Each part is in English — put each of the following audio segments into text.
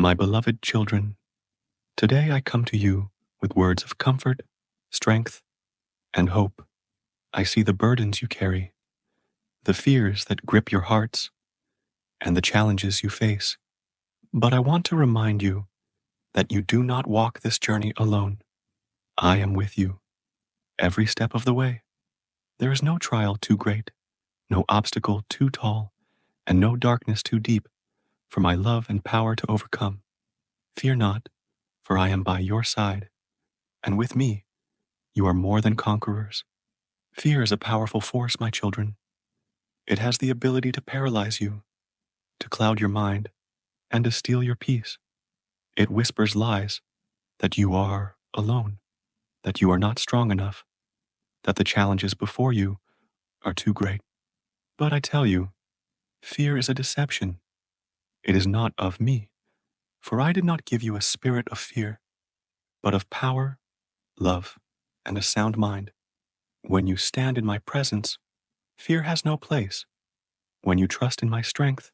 My beloved children, today I come to you with words of comfort, strength, and hope. I see the burdens you carry, the fears that grip your hearts, and the challenges you face. But I want to remind you that you do not walk this journey alone. I am with you every step of the way. There is no trial too great, no obstacle too tall, and no darkness too deep for my love and power to overcome. Fear not, for I am by your side, and with me you are more than conquerors. Fear is a powerful force, my children. It has the ability to paralyze you, to cloud your mind, and to steal your peace. It whispers lies that you are alone, that you are not strong enough, that the challenges before you are too great. But I tell you, fear is a deception. It is not of me, for I did not give you a spirit of fear, but of power, love, and a sound mind. When you stand in my presence, fear has no place. When you trust in my strength,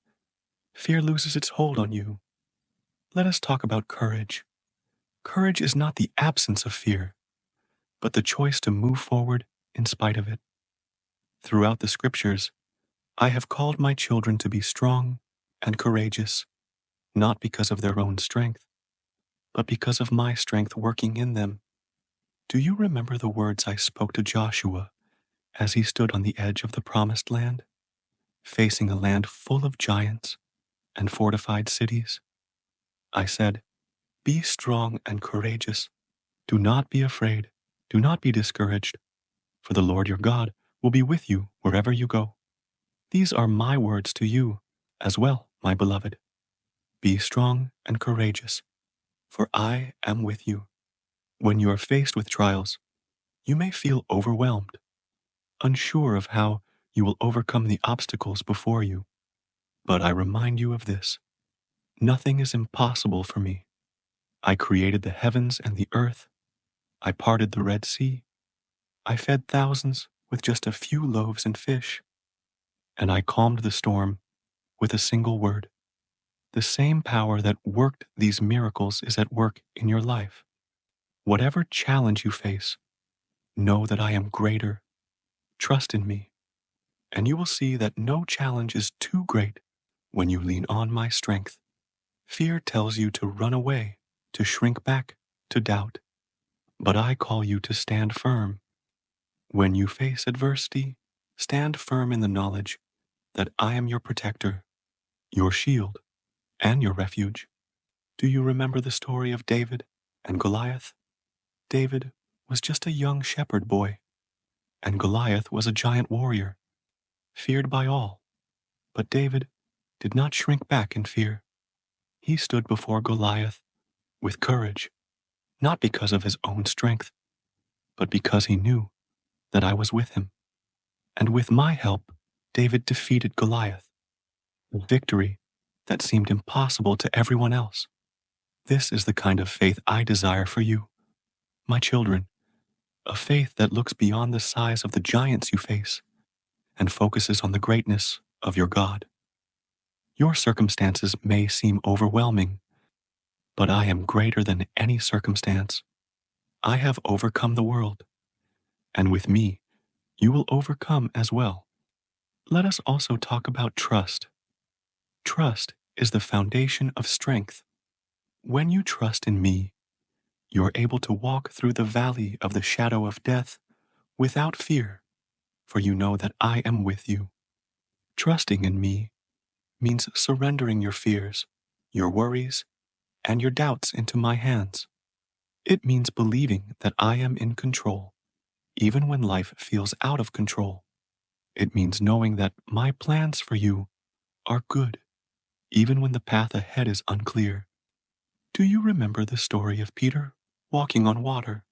fear loses its hold on you. Let us talk about courage. Courage is not the absence of fear, but the choice to move forward in spite of it. Throughout the scriptures, I have called my children to be strong and courageous, not because of their own strength, but because of my strength working in them. Do you remember the words I spoke to Joshua as he stood on the edge of the promised land, facing a land full of giants and fortified cities? I said, "Be strong and courageous. Do not be afraid. Do not be discouraged, for the Lord your God will be with you wherever you go." These are my words to you as well, my beloved. Be strong and courageous, for I am with you. When you are faced with trials, you may feel overwhelmed, unsure of how you will overcome the obstacles before you. But I remind you of this: nothing is impossible for me. I created the heavens and the earth. I parted the Red Sea. I fed thousands with just a few loaves and fish. And I calmed the storm with a single word. The same power that worked these miracles is at work in your life. Whatever challenge you face, know that I am greater. Trust in me, and you will see that no challenge is too great when you lean on my strength. Fear tells you to run away, to shrink back, to doubt. But I call you to stand firm. When you face adversity, stand firm in the knowledge that I am your protector, your shield, and your refuge. Do you remember the story of David and Goliath? David was just a young shepherd boy, and Goliath was a giant warrior, feared by all. But David did not shrink back in fear. He stood before Goliath with courage, not because of his own strength, but because he knew that I was with him. And with my help, David defeated Goliath, a victory that seemed impossible to everyone else. This is the kind of faith I desire for you, my children, a faith that looks beyond the size of the giants you face and focuses on the greatness of your God. Your circumstances may seem overwhelming, but I am greater than any circumstance. I have overcome the world, and with me, you will overcome as well. Let us also talk about trust. Trust is the foundation of strength. When you trust in me, you are able to walk through the valley of the shadow of death without fear, for you know that I am with you. Trusting in me means surrendering your fears, your worries, and your doubts into my hands. It means believing that I am in control, even when life feels out of control. It means knowing that my plans for you are good, even when the path ahead is unclear. Do you remember the story of Peter walking on water?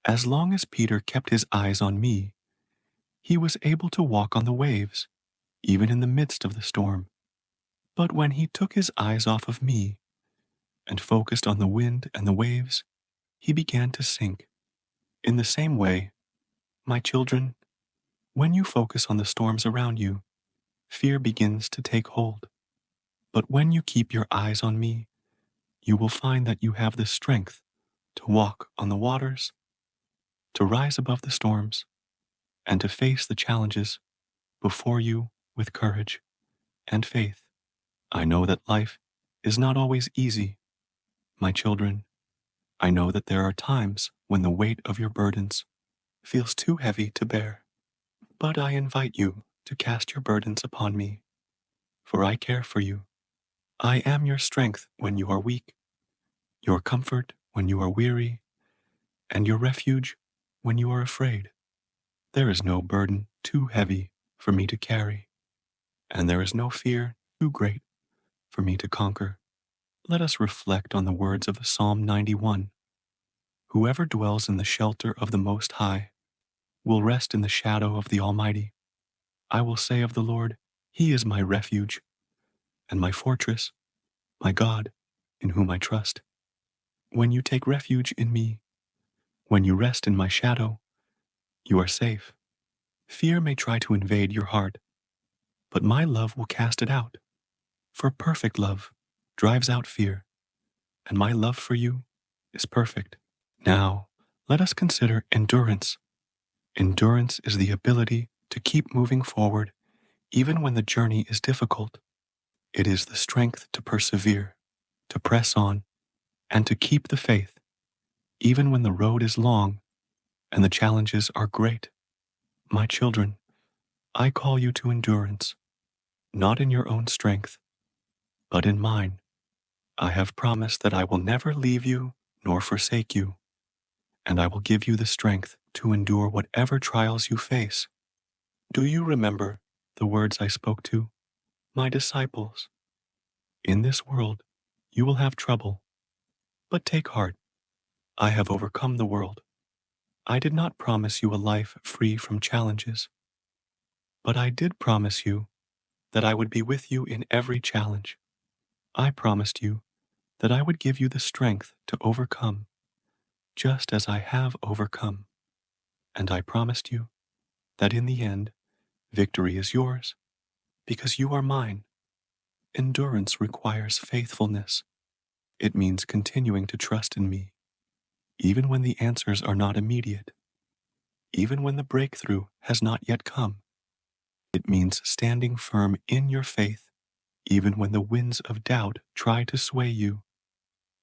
As long as Peter kept his eyes on me, he was able to walk on the waves, even in the midst of the storm. But when he took his eyes off of me and focused on the wind and the waves, he began to sink. In the same way, my children, when you focus on the storms around you, fear begins to take hold. But when you keep your eyes on me you will find that you have the strength to walk on the waters, to rise above the storms, and to face the challenges before you with courage and faith. I know that life is not always easy, my children. I know that there are times when the weight of your burdens feels too heavy to bear. But I invite you to cast your burdens upon me, for I care for you. I am your strength when you are weak, your comfort when you are weary, and your refuge when you are afraid. There is no burden too heavy for me to carry, and there is no fear too great for me to conquer. Let us reflect on the words of Psalm 91. Whoever dwells in the shelter of the Most High will rest in the shadow of the Almighty. I will say of the Lord, He is my refuge and my fortress, my God, in whom I trust. When you take refuge in me, when you rest in my shadow, you are safe. Fear may try to invade your heart, but my love will cast it out. For perfect love drives out fear, and my love for you is perfect. Now, let us consider endurance. Endurance is the ability to keep moving forward even when the journey is difficult. It is the strength to persevere, to press on, and to keep the faith, even when the road is long and the challenges are great. My children, I call you to endurance, not in your own strength, but in mine. I have promised that I will never leave you nor forsake you, and I will give you the strength to endure whatever trials you face. Do you remember the words I spoke to my disciples? In this world, you will have trouble, but take heart. I have overcome the world. I did not promise you a life free from challenges, but I did promise you that I would be with you in every challenge. I promised you that I would give you the strength to overcome, just as I have overcome. And I promised you that in the end, victory is yours, because you are mine. Endurance requires faithfulness. It means continuing to trust in me, even when the answers are not immediate, even when the breakthrough has not yet come. It means standing firm in your faith, even when the winds of doubt try to sway you.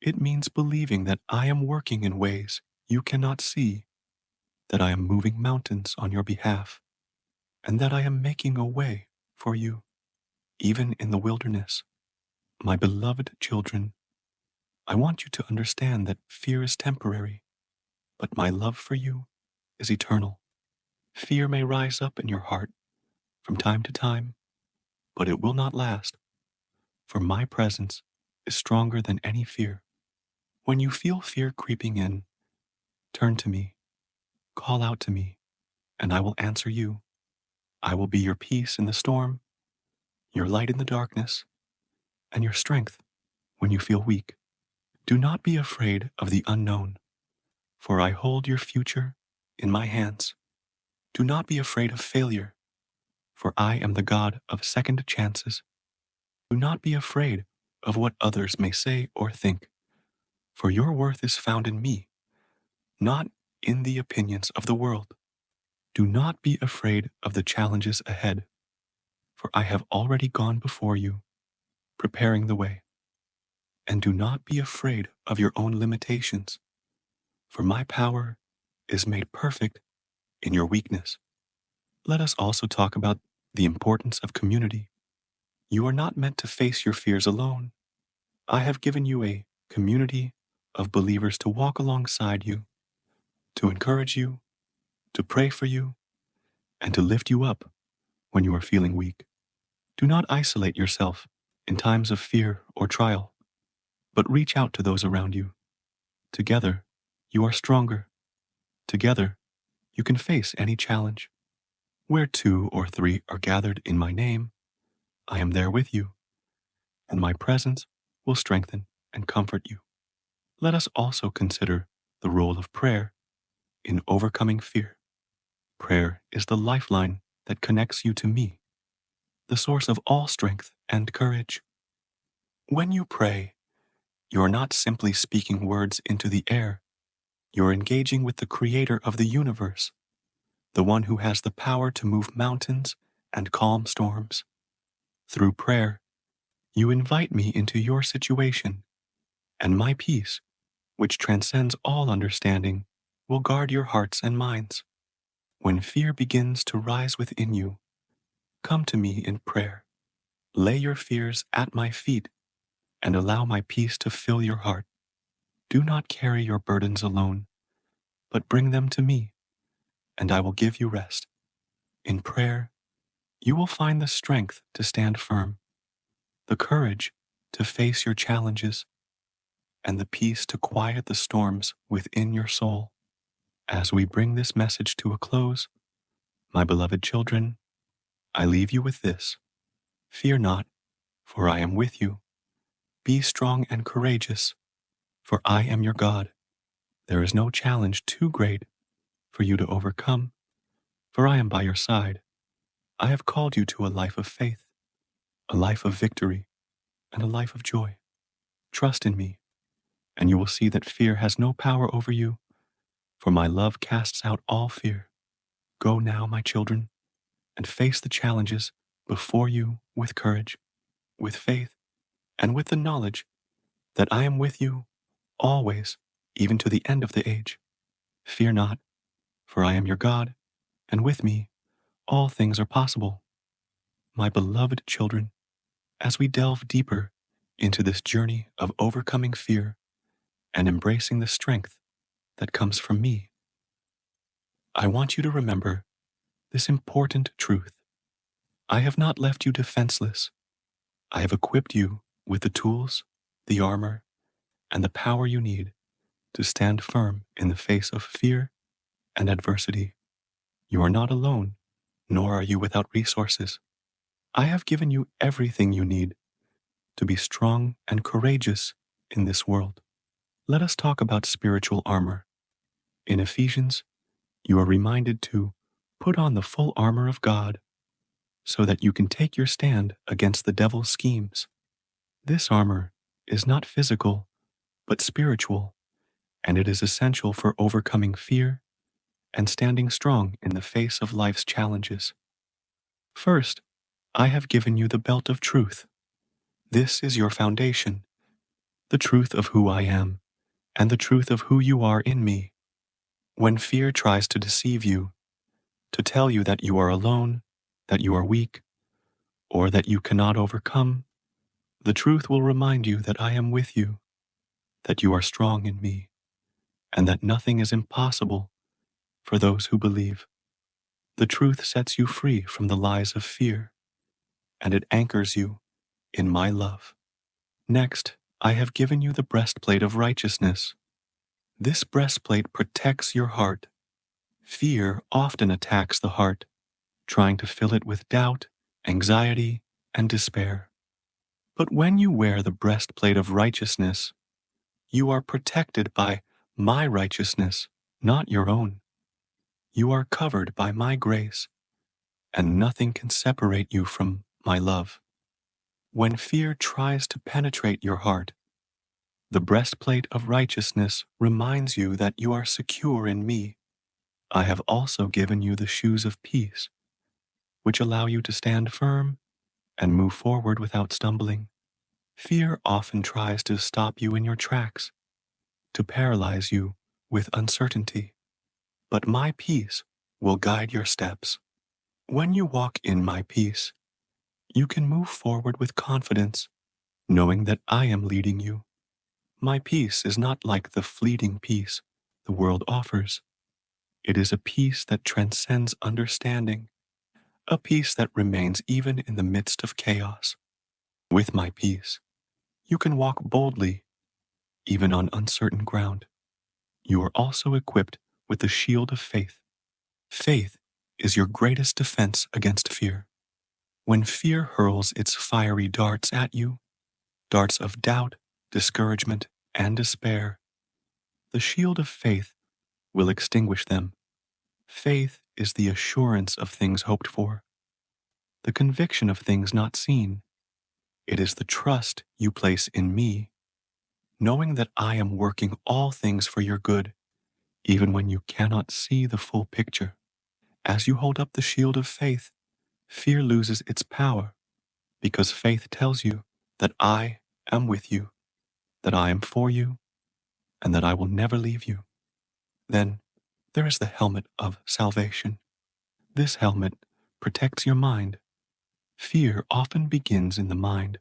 It means believing that I am working in ways you cannot see, that I am moving mountains on your behalf, and that I am making a way for you, even in the wilderness. My beloved children, I want you to understand that fear is temporary, but my love for you is eternal. Fear may rise up in your heart from time to time, but it will not last, for my presence is stronger than any fear. When you feel fear creeping in, turn to me, call out to me, and I will answer you. I will be your peace in the storm, your light in the darkness, and your strength when you feel weak. Do not be afraid of the unknown, for I hold your future in my hands. Do not be afraid of failure, for I am the God of second chances. Do not be afraid of what others may say or think, for your worth is found in me, not in the opinions of the world. Do not be afraid of the challenges ahead, for I have already gone before you, preparing the way. And do not be afraid of your own limitations, for my power is made perfect in your weakness. Let us also talk about the importance of community. You are not meant to face your fears alone. I have given you a community of believers to walk alongside you, to encourage you, to pray for you, and to lift you up when you are feeling weak. Do not isolate yourself in times of fear or trial, but reach out to those around you. Together, you are stronger. Together, you can face any challenge. Where two or three are gathered in my name, I am there with you, and my presence will strengthen and comfort you. Let us also consider the role of prayer in overcoming fear. Prayer is the lifeline that connects you to me, the source of all strength and courage. When you pray, You're not simply speaking words into the air. You're engaging with the creator of the universe, the one who has the power to move mountains and calm storms. Through prayer, you invite me into your situation, and my peace, which transcends all understanding, will guard your hearts and minds. When fear begins to rise within you, come to me in prayer. Lay your fears at my feet and allow my peace to fill your heart. Do not carry your burdens alone, but bring them to me, and I will give you rest. In prayer, you will find the strength to stand firm, the courage to face your challenges, and the peace to quiet the storms within your soul. As we bring this message to a close, my beloved children, I leave you with this. Fear not, for I am with you. Be strong and courageous, for I am your God. There is no challenge too great for you to overcome, for I am by your side. I have called you to a life of faith, a life of victory, and a life of joy. Trust in me, and you will see that fear has no power over you, for my love casts out all fear. Go now, my children, and face the challenges before you with courage, with faith, and with the knowledge that I am with you always, even to the end of the age. Fear not, for I am your God, and with me all things are possible. My beloved children, as we delve deeper into this journey of overcoming fear and embracing the strength that comes from me, I want you to remember this important truth. I have not left you defenseless. I have equipped you with the tools, the armor, and the power you need to stand firm in the face of fear and adversity. You are not alone, nor are you without resources. I have given you everything you need to be strong and courageous in this world. Let us talk about spiritual armor. In Ephesians, you are reminded to put on the full armor of God so that you can take your stand against the devil's schemes. This armor is not physical, but spiritual, and it is essential for overcoming fear and standing strong in the face of life's challenges. First, I have given you the belt of truth. This is your foundation, the truth of who I am, and the truth of who you are in me. When fear tries to deceive you, to tell you that you are alone, that you are weak, or that you cannot overcome, the truth will remind you that I am with you, that you are strong in me, and that nothing is impossible for those who believe. The truth sets you free from the lies of fear, and it anchors you in my love. Next, I have given you the breastplate of righteousness. This breastplate protects your heart. Fear often attacks the heart, trying to fill it with doubt, anxiety, and despair. But when you wear the breastplate of righteousness, you are protected by my righteousness, not your own. You are covered by my grace, and nothing can separate you from my love. When fear tries to penetrate your heart, the breastplate of righteousness reminds you that you are secure in me. I have also given you the shoes of peace, which allow you to stand firm and move forward without stumbling. Fear often tries to stop you in your tracks, to paralyze you with uncertainty. But my peace will guide your steps. When you walk in my peace, you can move forward with confidence, knowing that I am leading you. My peace is not like the fleeting peace the world offers. It is a peace that transcends understanding, a peace that remains even in the midst of chaos. With my peace, you can walk boldly, even on uncertain ground. You are also equipped with the shield of faith. Faith is your greatest defense against fear. When fear hurls its fiery darts at you, darts of doubt, discouragement, and despair, the shield of faith will extinguish them. Faith is the assurance of things hoped for, the conviction of things not seen. It is the trust you place in me, knowing that I am working all things for your good, even when you cannot see the full picture. As you hold up the shield of faith, fear loses its power, because faith tells you that I am with you, that I am for you, and that I will never leave you. Then there is the helmet of salvation. This helmet protects your mind. Fear often begins in the mind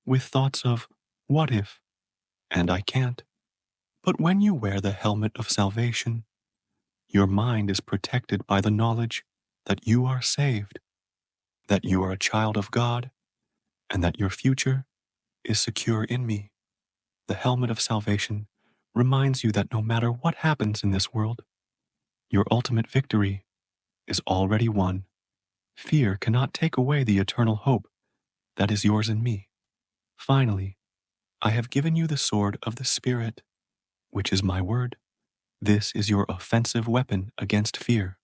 with thoughts of what if and I can't. But when you wear the helmet of salvation, your mind is protected by the knowledge that you are saved, that you are a child of God, and that your future is secure in me. The helmet of salvation reminds you that no matter what happens in this world, your ultimate victory is already won. Fear cannot take away the eternal hope that is yours in me. Finally, I have given you the sword of the Spirit, which is my word. This is your offensive weapon against fear.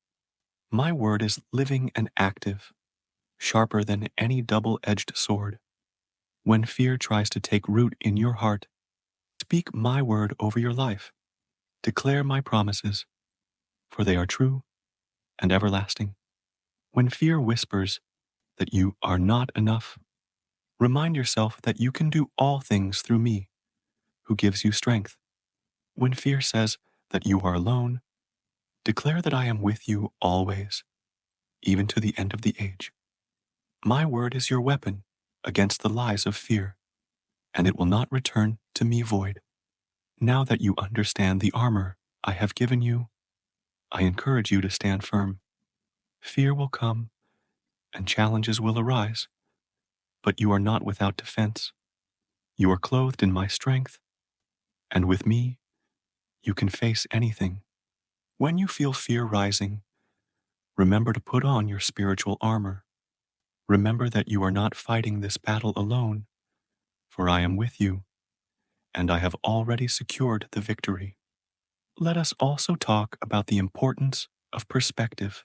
My word is living and active, sharper than any double-edged sword. When fear tries to take root in your heart, speak my word over your life. Declare my promises, for they are true and everlasting. When fear whispers that you are not enough, remind yourself that you can do all things through me, who gives you strength. When fear says that you are alone, declare that I am with you always, even to the end of the age. My word is your weapon against the lies of fear, and it will not return to me void. Now that you understand the armor I have given you, I encourage you to stand firm. Fear will come and challenges will arise, but you are not without defense. You are clothed in my strength, and with me, you can face anything. When you feel fear rising, remember to put on your spiritual armor. Remember that you are not fighting this battle alone, for I am with you, and I have already secured the victory. Let us also talk about the importance of perspective.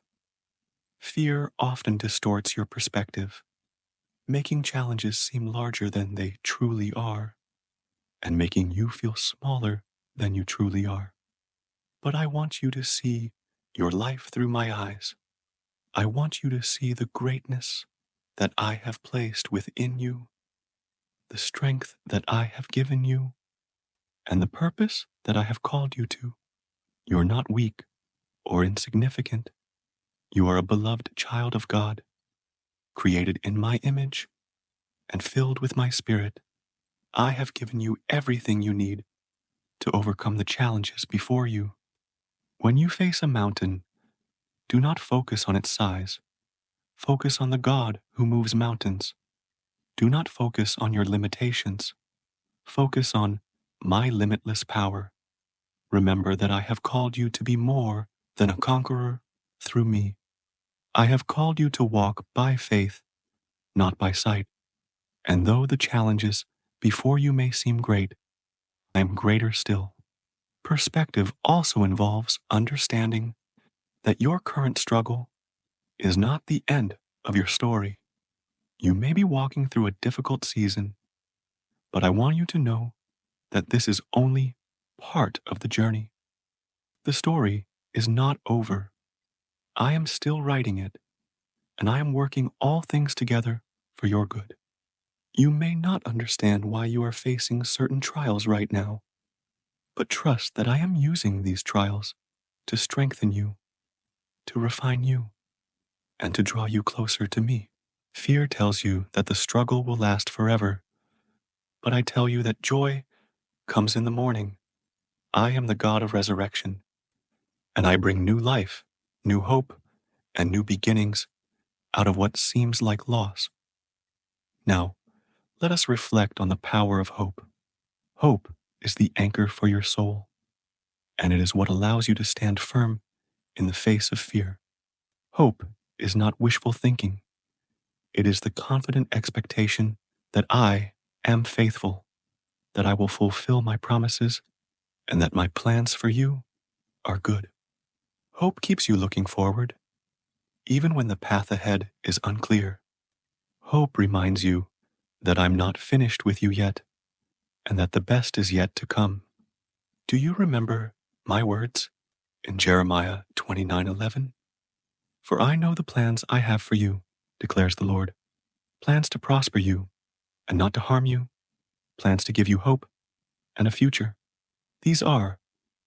Fear often distorts your perspective, making challenges seem larger than they truly are, and making you feel smaller than you truly are. But I want you to see your life through my eyes. I want you to see the greatness that I have placed within you, the strength that I have given you, and the purpose that I have called you to. You're not weak or insignificant. You are a beloved child of God, created in my image and filled with my spirit. I have given you everything you need to overcome the challenges before you. When you face a mountain, do not focus on its size. Focus on the God who moves mountains. Do not focus on your limitations. Focus on my limitless power. Remember that I have called you to be more than a conqueror through me. I have called you to walk by faith, not by sight. And though the challenges before you may seem great, I am greater still. Perspective also involves understanding that your current struggle is not the end of your story. You may be walking through a difficult season, but I want you to know that this is only part of the journey. The story is not over. I am still writing it, and I am working all things together for your good. You may not understand why you are facing certain trials right now, but trust that I am using these trials to strengthen you, to refine you, and to draw you closer to me. Fear tells you that the struggle will last forever, but I tell you that joy comes in the morning. I am the God of resurrection, and I bring new life, new hope, and new beginnings out of what seems like loss. Now, let us reflect on the power of hope. Hope is the anchor for your soul, and it is what allows you to stand firm in the face of fear. Hope is not wishful thinking. It is the confident expectation that I am faithful, that I will fulfill my promises, and that my plans for you are good. Hope keeps you looking forward, even when the path ahead is unclear. Hope reminds you that I'm not finished with you yet, and that the best is yet to come. Do you remember my words in Jeremiah 29:11? For I know the plans I have for you, declares the Lord, plans to prosper you and not to harm you, plans to give you hope and a future. These are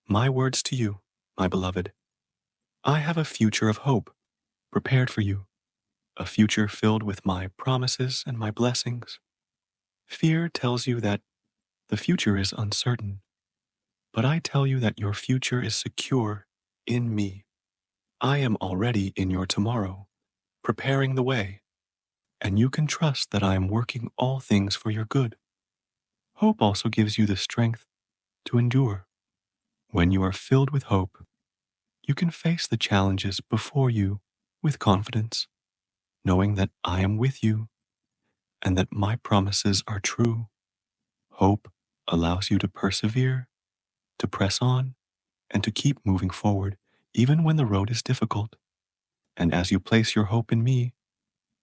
my words to you, my beloved. I have a future of hope prepared for you, a future filled with my promises and my blessings. Fear tells you that the future is uncertain, but I tell you that your future is secure in me. I am already in your tomorrow, preparing the way, and you can trust that I am working all things for your good. Hope also gives you the strength to endure. When you are filled with hope, you can face the challenges before you with confidence, knowing that I am with you and that my promises are true. Hope allows you to persevere, to press on, and to keep moving forward, even when the road is difficult. And as you place your hope in me,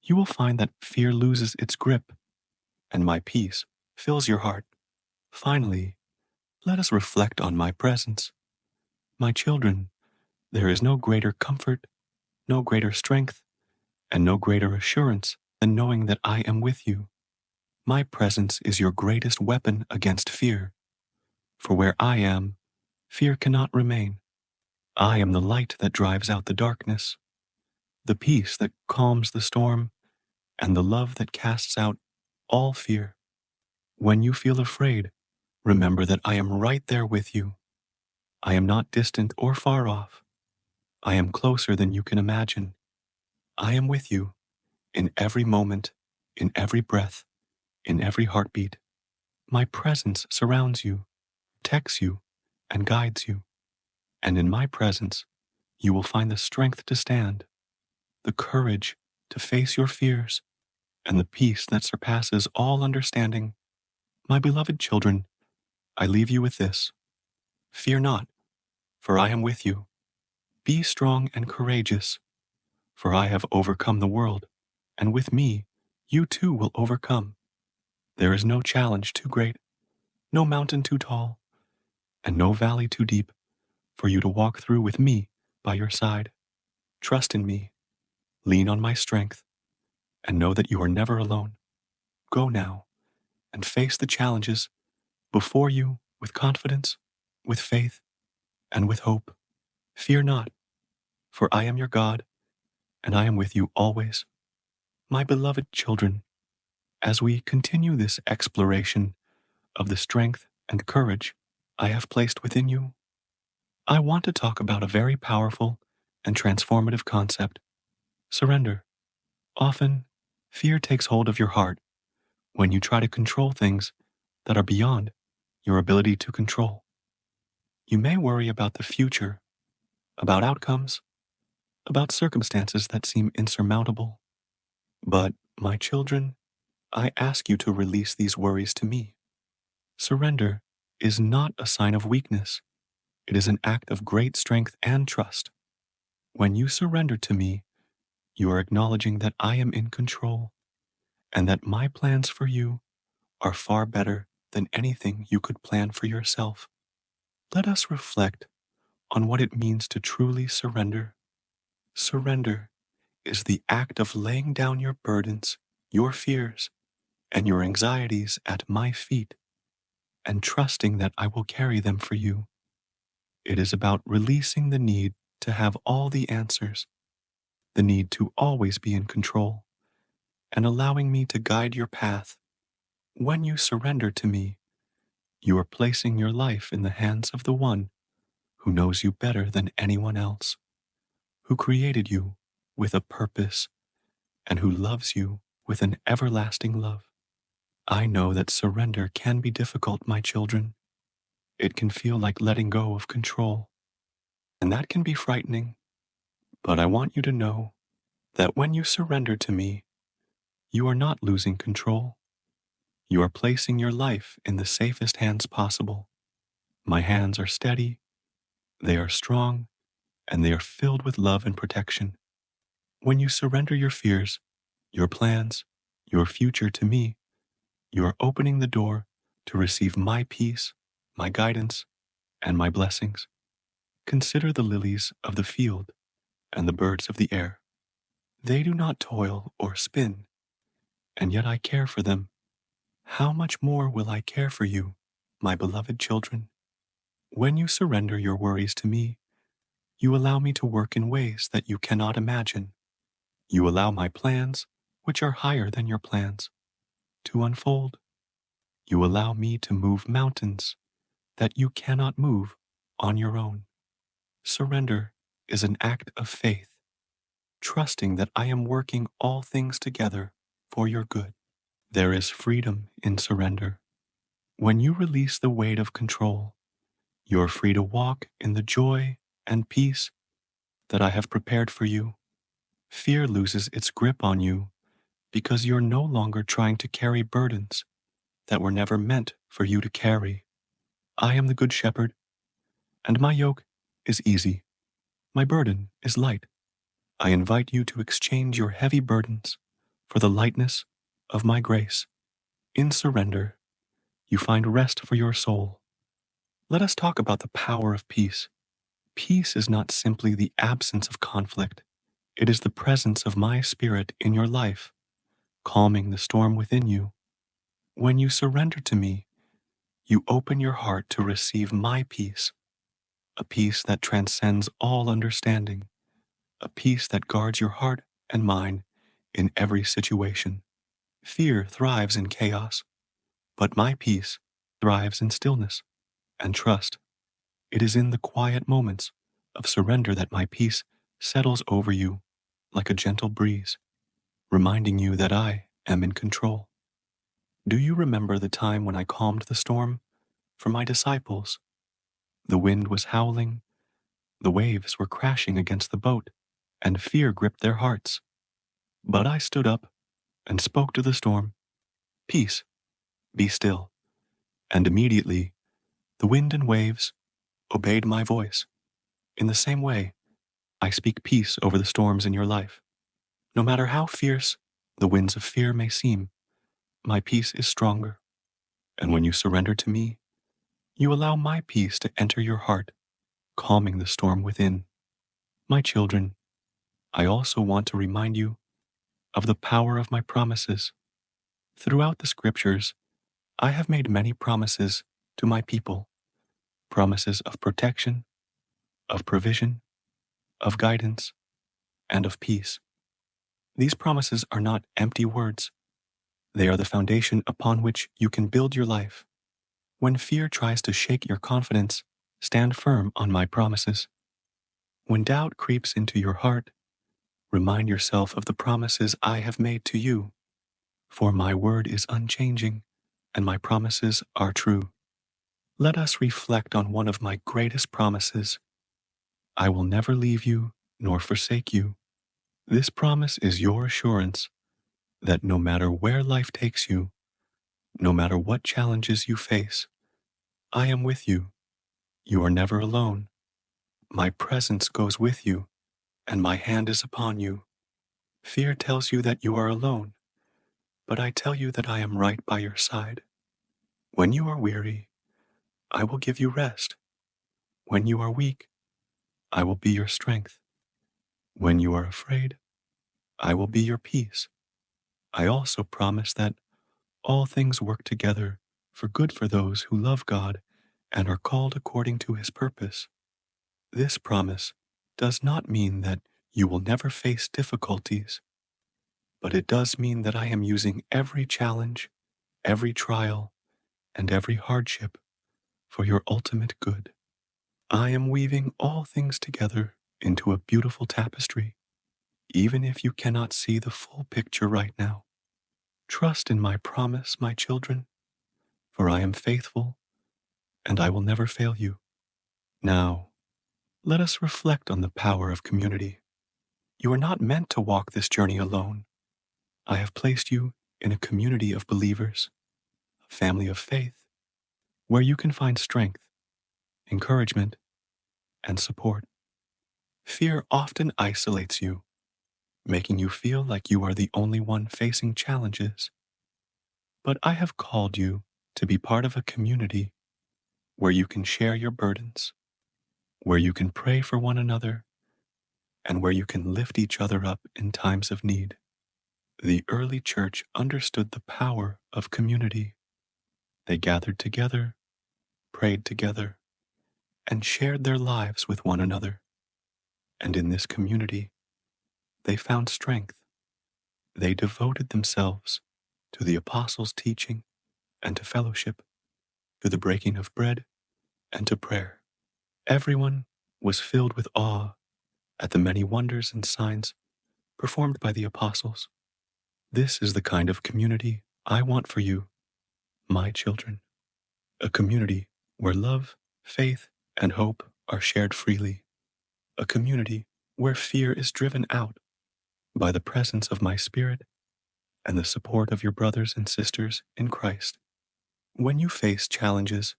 you will find that fear loses its grip, and my peace fills your heart. Finally, let us reflect on my presence. My children, there is no greater comfort, no greater strength, and no greater assurance than knowing that I am with you. My presence is your greatest weapon against fear. For where I am, fear cannot remain. I am the light that drives out the darkness, the peace that calms the storm, and the love that casts out all fear. When you feel afraid, remember that I am right there with you. I am not distant or far off. I am closer than you can imagine. I am with you in every moment, in every breath, in every heartbeat. My presence surrounds you, protects you, and guides you. And in my presence, you will find the strength to stand, the courage to face your fears, and the peace that surpasses all understanding. My beloved children, I leave you with this. Fear not, for I am with you. Be strong and courageous, for I have overcome the world, and with me, you too will overcome. There is no challenge too great, no mountain too tall, and no valley too deep for you to walk through with me by your side. Trust in me, lean on my strength, and know that you are never alone. Go now and face the challenges before you with confidence, with faith, and with hope. Fear not, for I am your God, and I am with you always. My beloved children, as we continue this exploration of the strength and courage I have placed within you, I want to talk about a very powerful and transformative concept: surrender. Often, fear takes hold of your heart when you try to control things that are beyond your ability to control. You may worry about the future, about outcomes, about circumstances that seem insurmountable. But, my children, I ask you to release these worries to me. Surrender is not a sign of weakness. It is an act of great strength and trust. When you surrender to me, you are acknowledging that I am in control and that my plans for you are far better than anything you could plan for yourself. Let us reflect on what it means to truly surrender. Surrender is the act of laying down your burdens, your fears, and your anxieties at my feet and trusting that I will carry them for you. It is about releasing the need to have all the answers, the need to always be in control, and allowing me to guide your path. When you surrender to me, you are placing your life in the hands of the one who knows you better than anyone else, who created you with a purpose, and who loves you with an everlasting love. I know that surrender can be difficult, my children. It can feel like letting go of control, and that can be frightening. But I want you to know that when you surrender to me, you are not losing control. You are placing your life in the safest hands possible. My hands are steady, they are strong, and they are filled with love and protection. When you surrender your fears, your plans, your future to me, you are opening the door to receive my peace, my guidance, and my blessings. Consider the lilies of the field and the birds of the air. They do not toil or spin, and yet I care for them. How much more will I care for you, my beloved children? When you surrender your worries to me, you allow me to work in ways that you cannot imagine. You allow my plans, which are higher than your plans, to unfold. You allow me to move mountains that you cannot move on your own. Surrender is an act of faith, trusting that I am working all things together for your good. There is freedom in surrender. When you release the weight of control, you're free to walk in the joy and peace that I have prepared for you. Fear loses its grip on you because you're no longer trying to carry burdens that were never meant for you to carry. I am the Good Shepherd, and my yoke is easy. My burden is light. I invite you to exchange your heavy burdens for the lightness of my grace. In surrender, you find rest for your soul. Let us talk about the power of peace. Peace is not simply the absence of conflict. It is the presence of my spirit in your life, calming the storm within you. When you surrender to me, you open your heart to receive my peace, a peace that transcends all understanding, a peace that guards your heart and mind in every situation. Fear thrives in chaos, but my peace thrives in stillness and trust. It is in the quiet moments of surrender that my peace settles over you like a gentle breeze, reminding you that I am in control. Do you remember the time when I calmed the storm for my disciples? The wind was howling, the waves were crashing against the boat, and fear gripped their hearts. But I stood up and spoke to the storm, "Peace, be still." And immediately, the wind and waves obeyed my voice. In the same way, I speak peace over the storms in your life. No matter how fierce the winds of fear may seem, my peace is stronger. And when you surrender to me, you allow my peace to enter your heart, calming the storm within. My children, I also want to remind you of the power of my promises. Throughout the scriptures, I have made many promises to my people, promises of protection, of provision, of guidance, and of peace. These promises are not empty words. They are the foundation upon which you can build your life. When fear tries to shake your confidence, stand firm on my promises. When doubt creeps into your heart, remind yourself of the promises I have made to you. For my word is unchanging, and my promises are true. Let us reflect on one of my greatest promises. I will never leave you nor forsake you. This promise is your assurance that no matter where life takes you, no matter what challenges you face, I am with you. You are never alone. My presence goes with you, and my hand is upon you. Fear tells you that you are alone, but I tell you that I am right by your side. When you are weary, I will give you rest. When you are weak, I will be your strength. When you are afraid, I will be your peace. I also promise that all things work together for good for those who love God and are called according to his purpose. This promise does not mean that you will never face difficulties, but it does mean that I am using every challenge, every trial, and every hardship for your ultimate good. I am weaving all things together into a beautiful tapestry, even if you cannot see the full picture right now. Trust in my promise, my children, for I am faithful and I will never fail you. Now, let us reflect on the power of community. You are not meant to walk this journey alone. I have placed you in a community of believers, a family of faith, where you can find strength, encouragement, and support. Fear often isolates you, making you feel like you are the only one facing challenges. But I have called you to be part of a community where you can share your burdens, where you can pray for one another, and where you can lift each other up in times of need. The early church understood the power of community. They gathered together, prayed together, and shared their lives with one another. And in this community, they found strength. They devoted themselves to the apostles' teaching and to fellowship, to the breaking of bread and to prayer. Everyone was filled with awe at the many wonders and signs performed by the apostles. This is the kind of community I want for you, my children. A community where love, faith, and hope are shared freely. A community where fear is driven out by the presence of my Spirit and the support of your brothers and sisters in Christ. When you face challenges,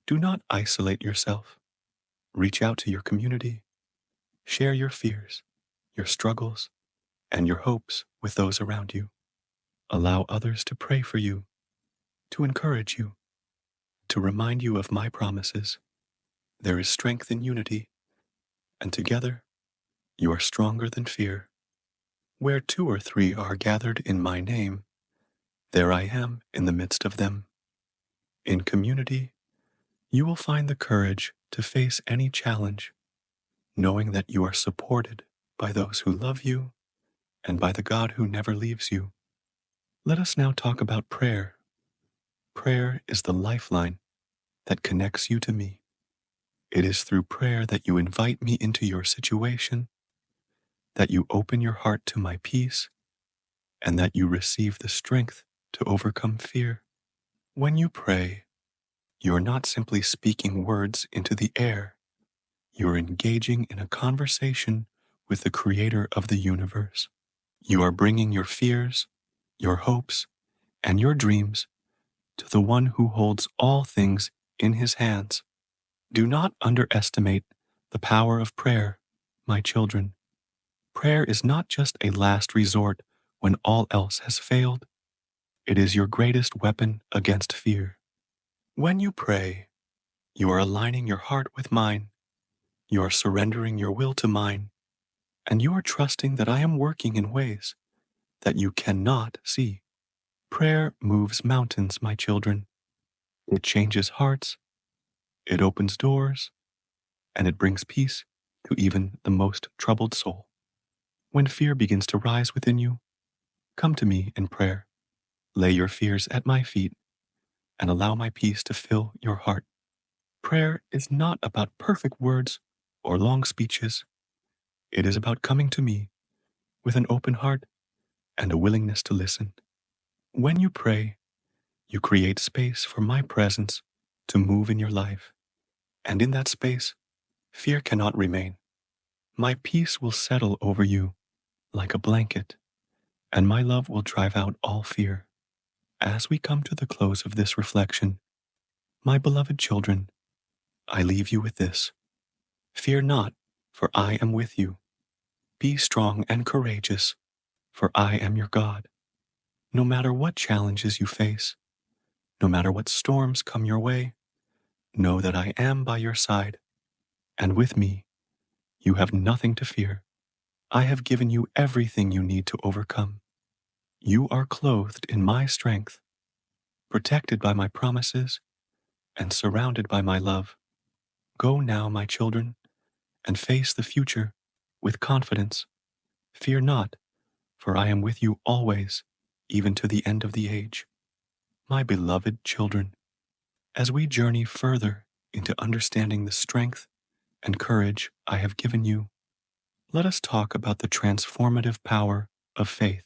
do not isolate yourself. Reach out to your community. Share your fears, your struggles, and your hopes with those around you. Allow others to pray for you, to encourage you, to remind you of my promises. There is strength in unity, and together you are stronger than fear. Where 2 or 3 are gathered in my name, there I am in the midst of them. In community, you will find the courage to face any challenge, knowing that you are supported by those who love you and by the God who never leaves you. Let us now talk about prayer. Prayer is the lifeline that connects you to me. It is through prayer that you invite me into your situation, that you open your heart to my peace, and that you receive the strength to overcome fear. When you pray, you are not simply speaking words into the air. You are engaging in a conversation with the Creator of the universe. You are bringing your fears, your hopes, and your dreams to the one who holds all things in his hands. Do not underestimate the power of prayer, my children. Prayer is not just a last resort when all else has failed. It is your greatest weapon against fear. When you pray, you are aligning your heart with mine. You are surrendering your will to mine, and you are trusting that I am working in ways that you cannot see. Prayer moves mountains, my children. It changes hearts, it opens doors, and it brings peace to even the most troubled soul. When fear begins to rise within you, come to me in prayer. Lay your fears at my feet and allow my peace to fill your heart. Prayer is not about perfect words or long speeches. It is about coming to me with an open heart and a willingness to listen. When you pray, you create space for my presence to move in your life. And in that space, fear cannot remain. My peace will settle over you like a blanket, and my love will drive out all fear. As we come to the close of this reflection, my beloved children, I leave you with this. Fear not, for I am with you. Be strong and courageous, for I am your God. No matter what challenges you face, no matter what storms come your way, know that I am by your side, and with me, you have nothing to fear. I have given you everything you need to overcome. You are clothed in my strength, protected by my promises, and surrounded by my love. Go now, my children, and face the future with confidence. Fear not, for I am with you always, even to the end of the age. My beloved children, as we journey further into understanding the strength and courage I have given you, let us talk about the transformative power of faith.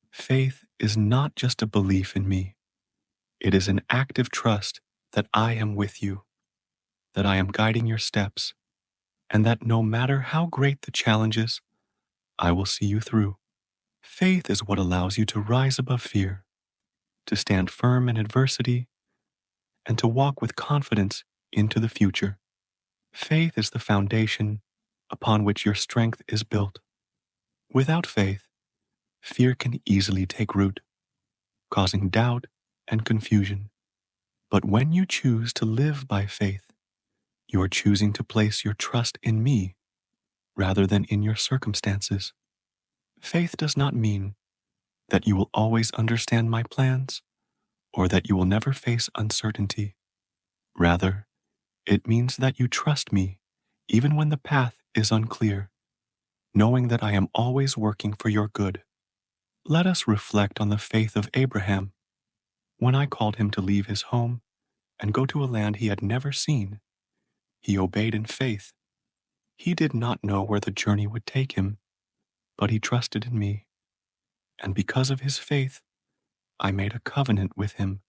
Faith is not just a belief in me. It is an active trust that I am with you, that I am guiding your steps, and that no matter how great the challenges, I will see you through. Faith is what allows you to rise above fear, to stand firm in adversity, and to walk with confidence into the future. Faith is the foundation upon which your strength is built. Without faith, fear can easily take root, causing doubt and confusion. But when you choose to live by faith, you are choosing to place your trust in me rather than in your circumstances. Faith does not mean that you will always understand my plans or that you will never face uncertainty. Rather, it means that you trust me even when the path is unclear, knowing that I am always working for your good. Let us reflect on the faith of Abraham. When I called him to leave his home and go to a land he had never seen, he obeyed in faith. He did not know where the journey would take him, but he trusted in me. And because of his faith, I made a covenant with him,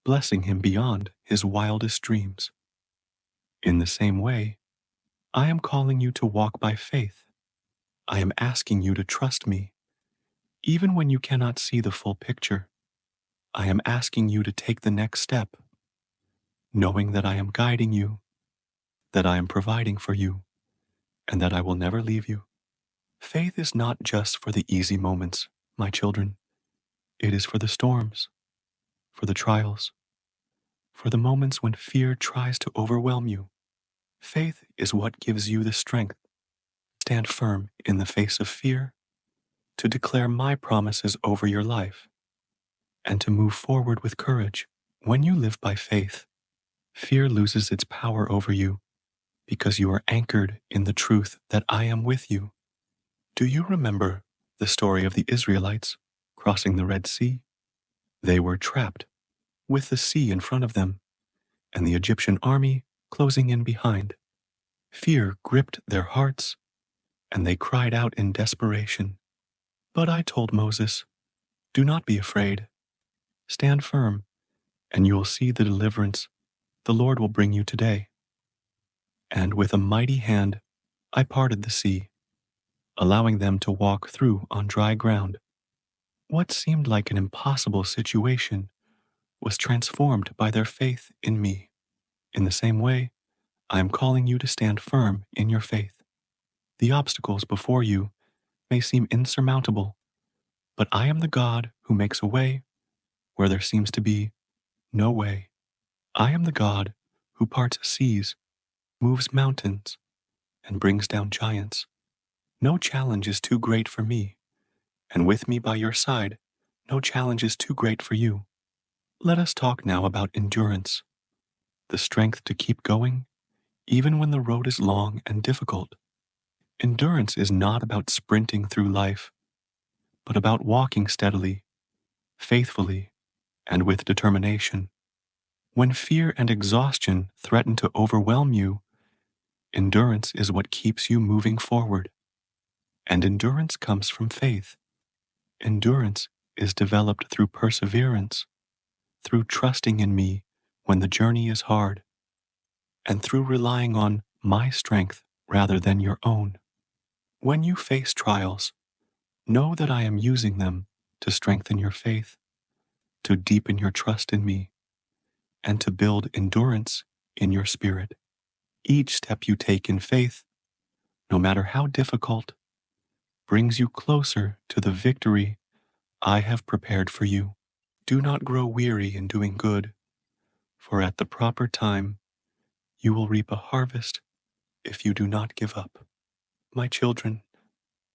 blessing him beyond his wildest dreams. In the same way, I am calling you to walk by faith. I am asking you to trust me, even when you cannot see the full picture. I am asking you to take the next step, knowing that I am guiding you, that I am providing for you, and that I will never leave you. Faith is not just for the easy moments, my children. It is for the storms, for the trials, for the moments when fear tries to overwhelm you. Faith is what gives you the strength to stand firm in the face of fear, to declare my promises over your life, and to move forward with courage. When you live by faith, fear loses its power over you because you are anchored in the truth that I am with you. Do you remember the story of the Israelites crossing the Red Sea? They were trapped with the sea in front of them and the Egyptian army closing in behind. Fear gripped their hearts and they cried out in desperation. But I told Moses, "Do not be afraid. Stand firm, and you will see the deliverance the Lord will bring you today." And with a mighty hand, I parted the sea, allowing them to walk through on dry ground. What seemed like an impossible situation was transformed by their faith in me. In the same way, I am calling you to stand firm in your faith. The obstacles before you may seem insurmountable, but I am the God who makes a way where there seems to be no way. I am the God who parts seas, moves mountains, and brings down giants. No challenge is too great for me, and with me by your side, no challenge is too great for you. Let us talk now about endurance, the strength to keep going, even when the road is long and difficult. Endurance is not about sprinting through life, but about walking steadily, faithfully, and with determination. When fear and exhaustion threaten to overwhelm you, endurance is what keeps you moving forward. And endurance comes from faith. Endurance is developed through perseverance, through trusting in me when the journey is hard, and through relying on my strength rather than your own. When you face trials, know that I am using them to strengthen your faith, to deepen your trust in me, and to build endurance in your spirit. Each step you take in faith, no matter how difficult, brings you closer to the victory I have prepared for you. Do not grow weary in doing good, for at the proper time you will reap a harvest if you do not give up. My children,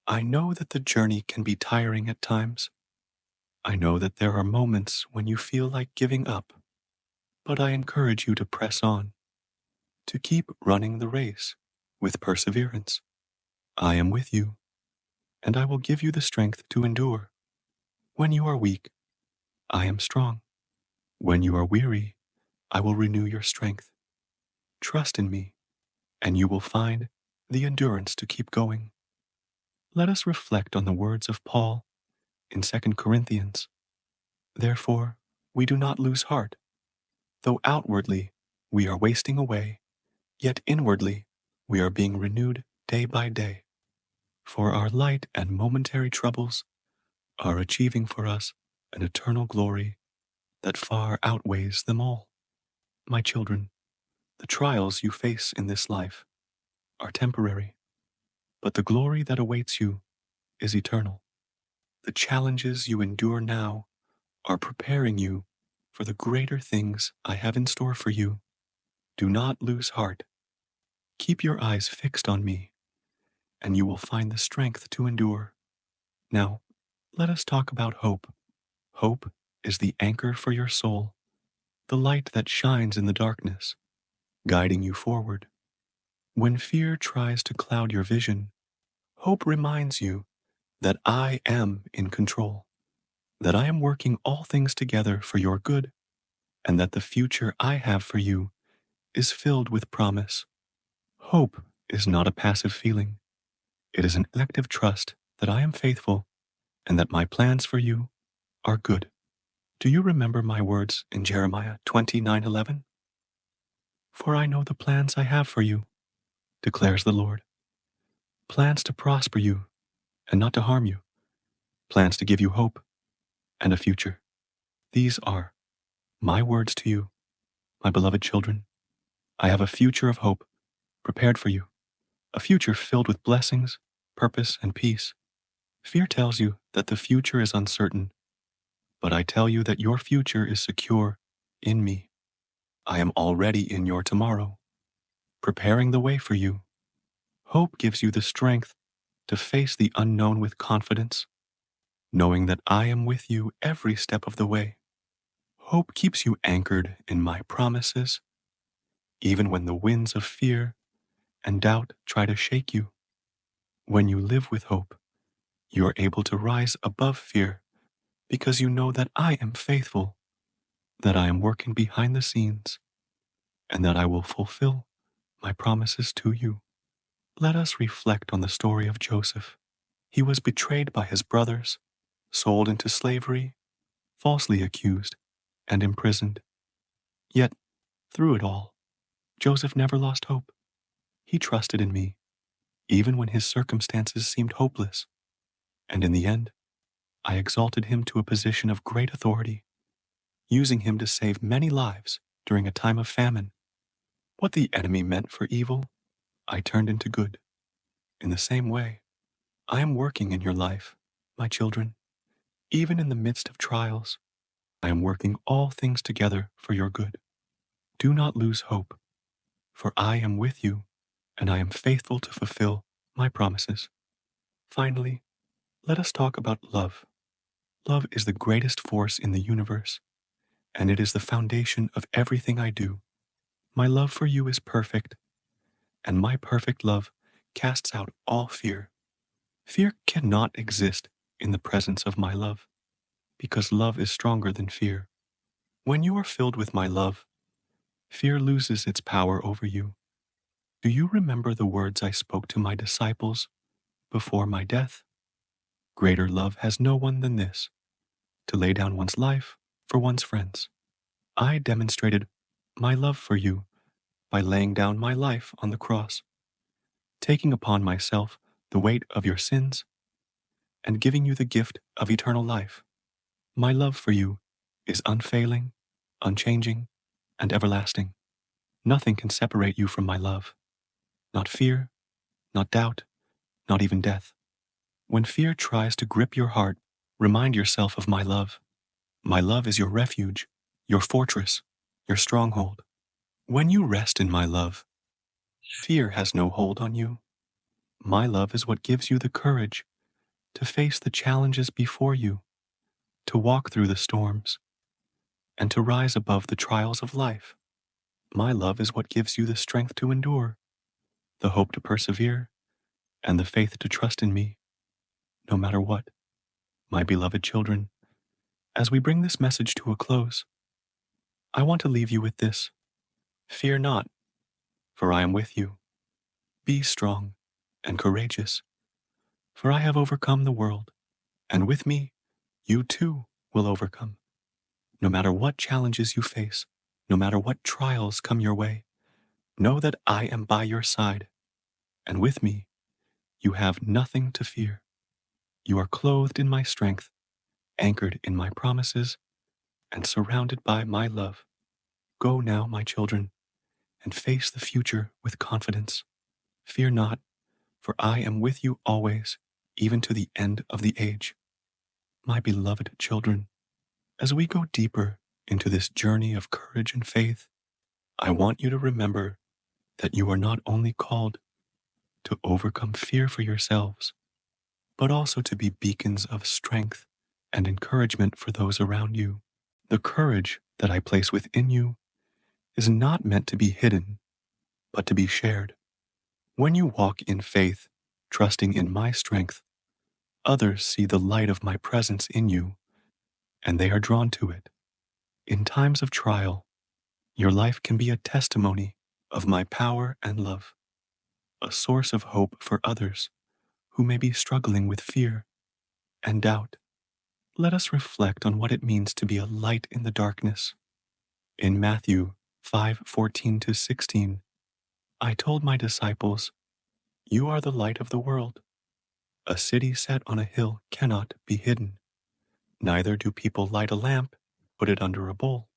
I know that the journey can be tiring at times. I know that there are moments when you feel like giving up, but I encourage you to press on, to keep running the race with perseverance. I am with you, and I will give you the strength to endure. When you are weak, I am strong. When you are weary, I will renew your strength. Trust in me, and you will find the endurance to keep going. Let us reflect on the words of Paul in 2 Corinthians. Therefore, we do not lose heart. Though outwardly we are wasting away, yet inwardly we are being renewed day by day. For our light and momentary troubles are achieving for us an eternal glory that far outweighs them all. My children, the trials you face in this life are temporary, but the glory that awaits you is eternal. The challenges you endure now are preparing you for the greater things I have in store for you. Do not lose heart. Keep your eyes fixed on me, and you will find the strength to endure. Now, let us talk about hope. Hope is the anchor for your soul, the light that shines in the darkness, guiding you forward. When fear tries to cloud your vision, hope reminds you that I am in control, that I am working all things together for your good, and that the future I have for you is filled with promise. Hope is not a passive feeling. It is an active trust that I am faithful and that my plans for you are good. Do you remember my words in Jeremiah 29:11? For I know the plans I have for you, declares the Lord. Plans to prosper you and not to harm you. Plans to give you hope and a future. These are my words to you, my beloved children. I have a future of hope prepared for you, a future filled with blessings, purpose, and peace. Fear tells you that the future is uncertain, but I tell you that your future is secure in me. I am already in your tomorrow, preparing the way for you. Hope gives you the strength to face the unknown with confidence, knowing that I am with you every step of the way. Hope keeps you anchored in my promises, even when the winds of fear and doubt try to shake you. When you live with hope, you are able to rise above fear because you know that I am faithful, that I am working behind the scenes, and that I will fulfill my promises to you. Let us reflect on the story of Joseph. He was betrayed by his brothers, sold into slavery, falsely accused, and imprisoned. Yet, through it all, Joseph never lost hope. He trusted in me, even when his circumstances seemed hopeless. And in the end, I exalted him to a position of great authority, using him to save many lives during a time of famine. What the enemy meant for evil, I turned into good. In the same way, I am working in your life, my children. Even in the midst of trials, I am working all things together for your good. Do not lose hope, for I am with you, and I am faithful to fulfill my promises. Finally, let us talk about love. Love is the greatest force in the universe, and it is the foundation of everything I do. My love for you is perfect, and my perfect love casts out all fear. Fear cannot exist in the presence of my love, because love is stronger than fear. When you are filled with my love, fear loses its power over you. Do you remember the words I spoke to my disciples before my death? Greater love has no one than this, to lay down one's life for one's friends. I demonstrated my love for you by laying down my life on the cross, taking upon myself the weight of your sins, and giving you the gift of eternal life. My love for you is unfailing, unchanging, and everlasting. Nothing can separate you from my love. Not fear, not doubt, not even death. When fear tries to grip your heart, remind yourself of my love. My love is your refuge, your fortress, your stronghold. When you rest in my love, fear has no hold on you. My love is what gives you the courage to face the challenges before you, to walk through the storms, and to rise above the trials of life. My love is what gives you the strength to endure, the hope to persevere, and the faith to trust in me, no matter what. My beloved children, as we bring this message to a close, I want to leave you with this. Fear not, for I am with you. Be strong and courageous, for I have overcome the world, and with me, you too will overcome. No matter what challenges you face, no matter what trials come your way, know that I am by your side, and with me, you have nothing to fear. You are clothed in my strength, anchored in my promises, and surrounded by my love. Go now, my children, and face the future with confidence. Fear not, for I am with you always, even to the end of the age. My beloved children, as we go deeper into this journey of courage and faith, I want you to remember that you are not only called to overcome fear for yourselves, but also to be beacons of strength and encouragement for those around you. The courage that I place within you is not meant to be hidden, but to be shared. When you walk in faith, trusting in my strength, others see the light of my presence in you, and they are drawn to it. In times of trial, your life can be a testimony of my power and love, a source of hope for others who may be struggling with fear and doubt. Let us reflect on what it means to be a light in the darkness. In Matthew 5:14-16, I told my disciples, "You are the light of the world. A city set on a hill cannot be hidden. Neither do people light a lamp, put it under a bowl.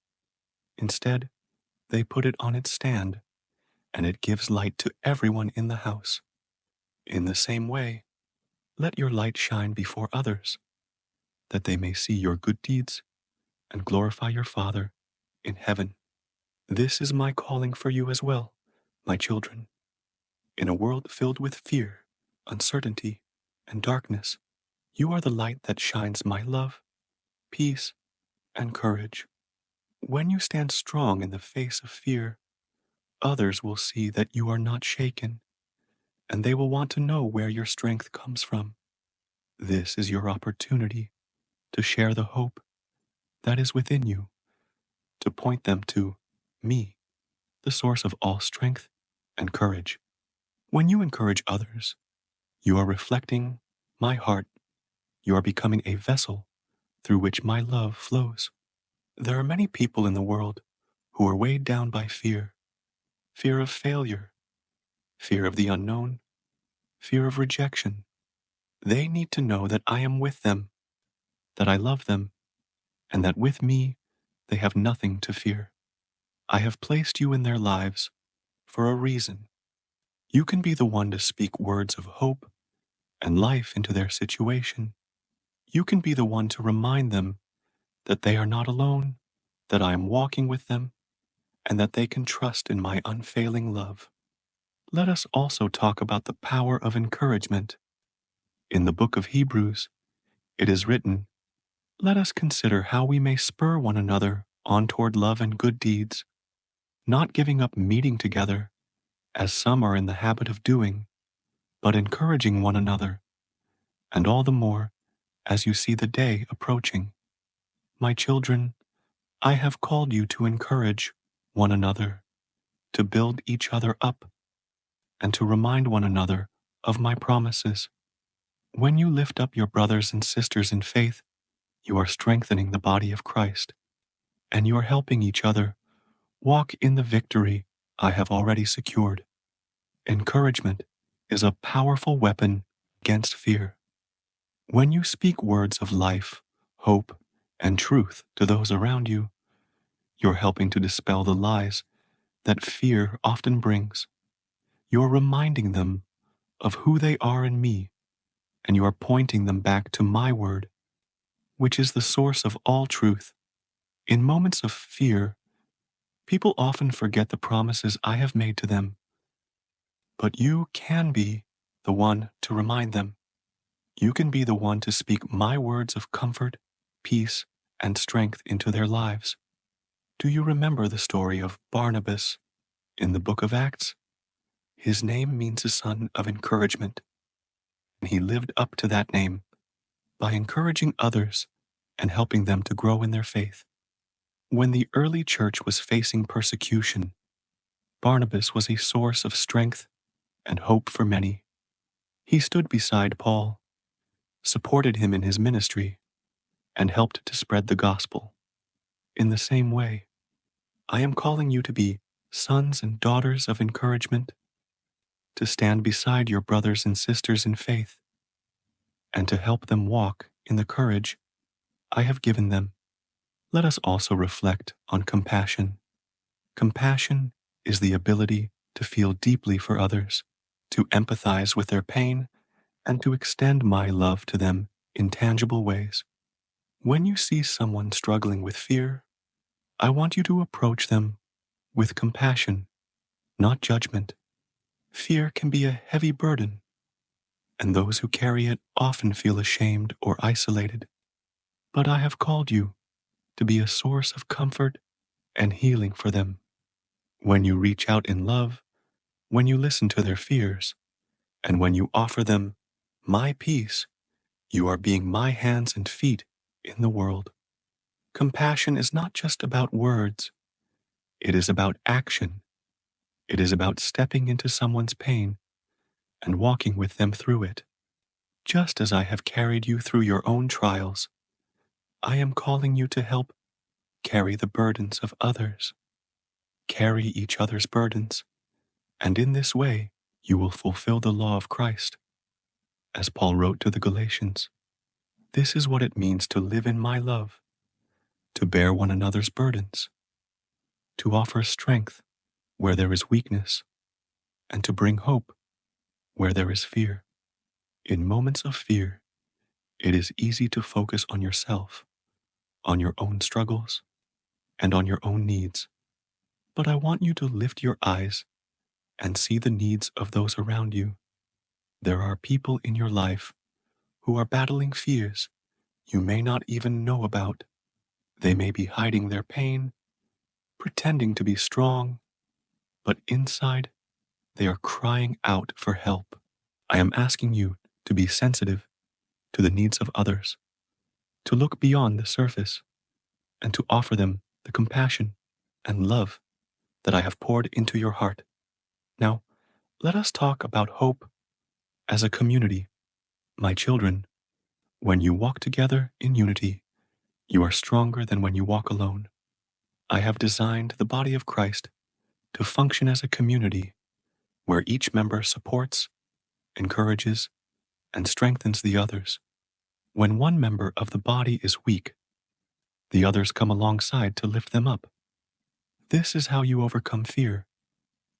Instead, they put it on its stand, and it gives light to everyone in the house. In the same way, let your light shine before others, that they may see your good deeds and glorify your Father in heaven." This is my calling for you as well, my children. In a world filled with fear, uncertainty, and darkness, you are the light that shines my love, peace, and courage. When you stand strong in the face of fear, others will see that you are not shaken, and they will want to know where your strength comes from. This is your opportunity to share the hope that is within you, to point them to me, the source of all strength and courage. When you encourage others, you are reflecting my heart. You are becoming a vessel through which my love flows. There are many people in the world who are weighed down by fear, fear of failure, fear of the unknown, fear of rejection. They need to know that I am with them, that I love them, and that with me they have nothing to fear. I have placed you in their lives for a reason. You can be the one to speak words of hope and life into their situation. You can be the one to remind them that they are not alone, that I am walking with them, and that they can trust in my unfailing love. Let us also talk about the power of encouragement. In the book of Hebrews, it is written, "Let us consider how we may spur one another on toward love and good deeds, not giving up meeting together, as some are in the habit of doing, but encouraging one another, and all the more as you see the day approaching." My children, I have called you to encourage one another, to build each other up, and to remind one another of my promises. When you lift up your brothers and sisters in faith, you are strengthening the body of Christ, and you are helping each other walk in the victory I have already secured. Encouragement is a powerful weapon against fear. When you speak words of life, hope, and truth to those around you, you're helping to dispel the lies that fear often brings. You're reminding them of who they are in me, and you are pointing them back to my word, which is the source of all truth. In moments of fear, people often forget the promises I have made to them, but you can be the one to remind them. You can be the one to speak my words of comfort, peace, and strength into their lives. Do you remember the story of Barnabas in the book of Acts? His name means a son of encouragement, and he lived up to that name by encouraging others and helping them to grow in their faith. When the early church was facing persecution, Barnabas was a source of strength and hope for many. He stood beside Paul, supported him in his ministry, and helped to spread the gospel. In the same way, I am calling you to be sons and daughters of encouragement, to stand beside your brothers and sisters in faith, and to help them walk in the courage I have given them. Let us also reflect on compassion. Compassion is the ability to feel deeply for others, to empathize with their pain, and to extend my love to them in tangible ways. When you see someone struggling with fear, I want you to approach them with compassion, not judgment. Fear can be a heavy burden, and those who carry it often feel ashamed or isolated. But I have called you to be a source of comfort and healing for them. When you reach out in love, when you listen to their fears, and when you offer them my peace, you are being my hands and feet in the world. Compassion is not just about words, it is about action. It is about stepping into someone's pain and walking with them through it. Just as I have carried you through your own trials, I am calling you to help carry the burdens of others. Carry each other's burdens, and in this way you will fulfill the law of Christ. As Paul wrote to the Galatians, this is what it means to live in my love, to bear one another's burdens, to offer strength where there is weakness, and to bring hope where there is fear. In moments of fear, it is easy to focus on yourself, on your own struggles, and on your own needs. But I want you to lift your eyes and see the needs of those around you. There are people in your life who are battling fears you may not even know about. They may be hiding their pain, pretending to be strong, but inside they are crying out for help. I am asking you to be sensitive to the needs of others, to look beyond the surface, and to offer them the compassion and love that I have poured into your heart. Now, let us talk about hope as a community. My children, when you walk together in unity, you are stronger than when you walk alone. I have designed the body of Christ to function as a community where each member supports, encourages, and strengthens the others. When one member of the body is weak, the others come alongside to lift them up. This is how you overcome fear,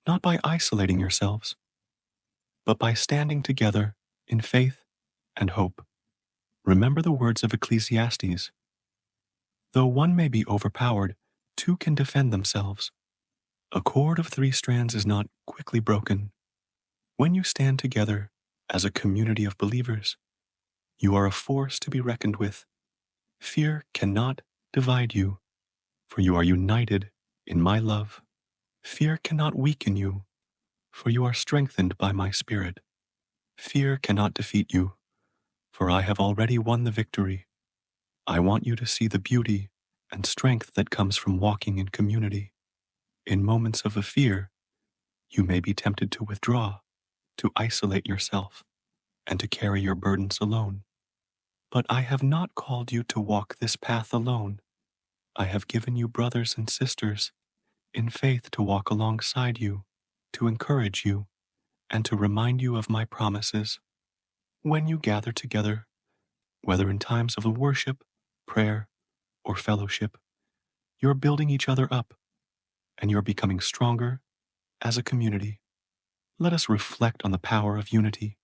not by isolating yourselves, but by standing together in faith and hope. Remember the words of Ecclesiastes. Though one may be overpowered, two can defend themselves. A cord of 3 strands is not quickly broken. When you stand together as a community of believers, you are a force to be reckoned with. Fear cannot divide you, for you are united in my love. Fear cannot weaken you, for you are strengthened by my Spirit. Fear cannot defeat you, for I have already won the victory. I want you to see the beauty and strength that comes from walking in community. In moments of a fear, you may be tempted to withdraw, to isolate yourself, and to carry your burdens alone. But I have not called you to walk this path alone. I have given you brothers and sisters in faith to walk alongside you, to encourage you, and to remind you of my promises. When you gather together, whether in times of worship, prayer, or fellowship, you're building each other up, and you're becoming stronger as a community. Let us reflect on the power of unity.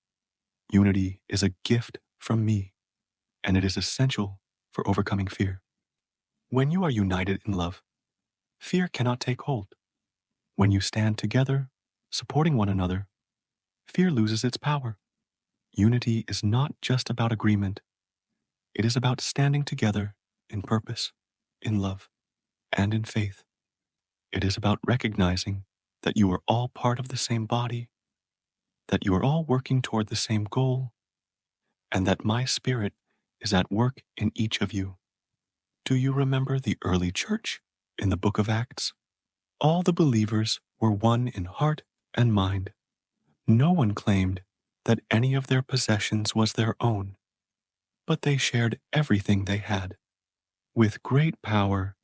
Unity is a gift from me, and it is essential for overcoming fear. When you are united in love, fear cannot take hold. When you stand together, supporting one another, fear loses its power. Unity is not just about agreement. It is about standing together in purpose, in love, and in faith. It is about recognizing that you are all part of the same body, that you are all working toward the same goal, and that my Spirit is at work in each of you. Do you remember the early church in the book of Acts? All the believers were one in heart and mind. No one claimed that any of their possessions was their own, but they shared everything they had. With great power,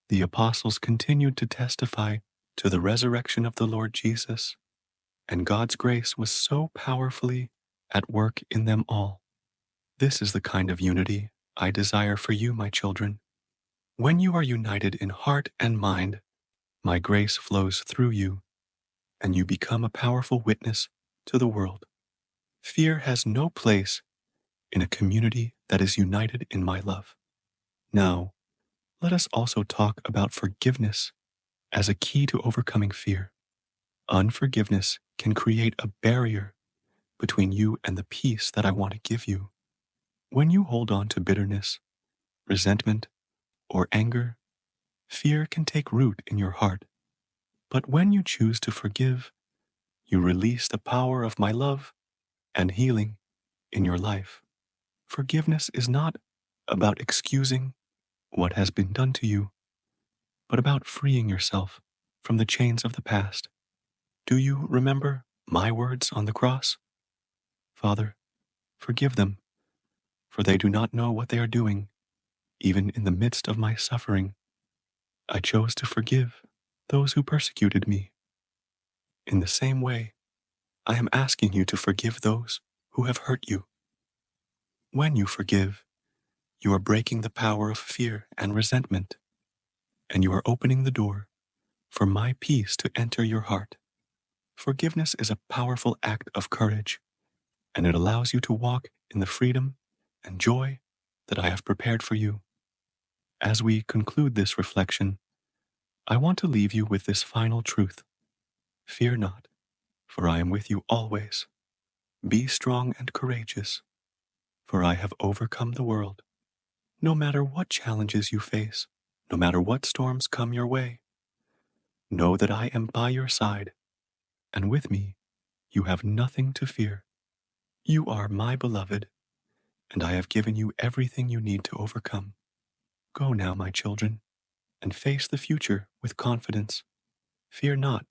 the apostles continued to testify to the resurrection of the Lord Jesus, and God's grace was so powerfully at work in them all. This is the kind of unity I desire for you, my children. When you are united in heart and mind, my grace flows through you, and you become a powerful witness to the world. Fear has no place in a community that is united in my love. Now, Let us also talk about forgiveness as a key to overcoming fear. Unforgiveness can create a barrier between you and the peace that I want to give you. When you hold on to bitterness, resentment, or anger, fear can take root in your heart. But when you choose to forgive, you release the power of my love and healing in your life. Forgiveness is not about excusing what has been done to you, but about freeing yourself from the chains of the past. Do you remember my words on the cross? Father, forgive them, for they do not know what they are doing. Even in the midst of my suffering, I chose to forgive those who persecuted me. In the same way, I am asking you to forgive those who have hurt you. When you forgive, you are breaking the power of fear and resentment, and you are opening the door for my peace to enter your heart. Forgiveness is a powerful act of courage, and it allows you to walk in the freedom and joy that I have prepared for you. As we conclude this reflection, I want to leave you with this final truth. Fear not, for I am with you always. Be strong and courageous, for I have overcome the world. No matter what challenges you face, no matter what storms come your way, know that I am by your side, and with me you have nothing to fear. You are my beloved, and I have given you everything you need to overcome. Go now, my children, and face the future with confidence. Fear not,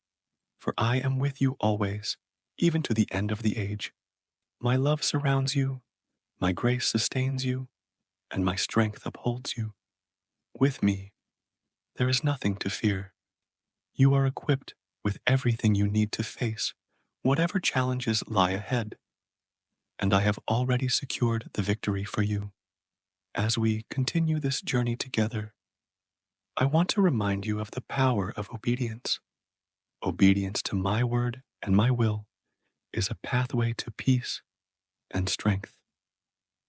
for I am with you always, even to the end of the age. My love surrounds you, my grace sustains you, and my strength upholds you. With me, there is nothing to fear. You are equipped with everything you need to face whatever challenges lie ahead, and I have already secured the victory for you. As we continue this journey together, I want to remind you of the power of obedience. Obedience to my word and my will is a pathway to peace and strength.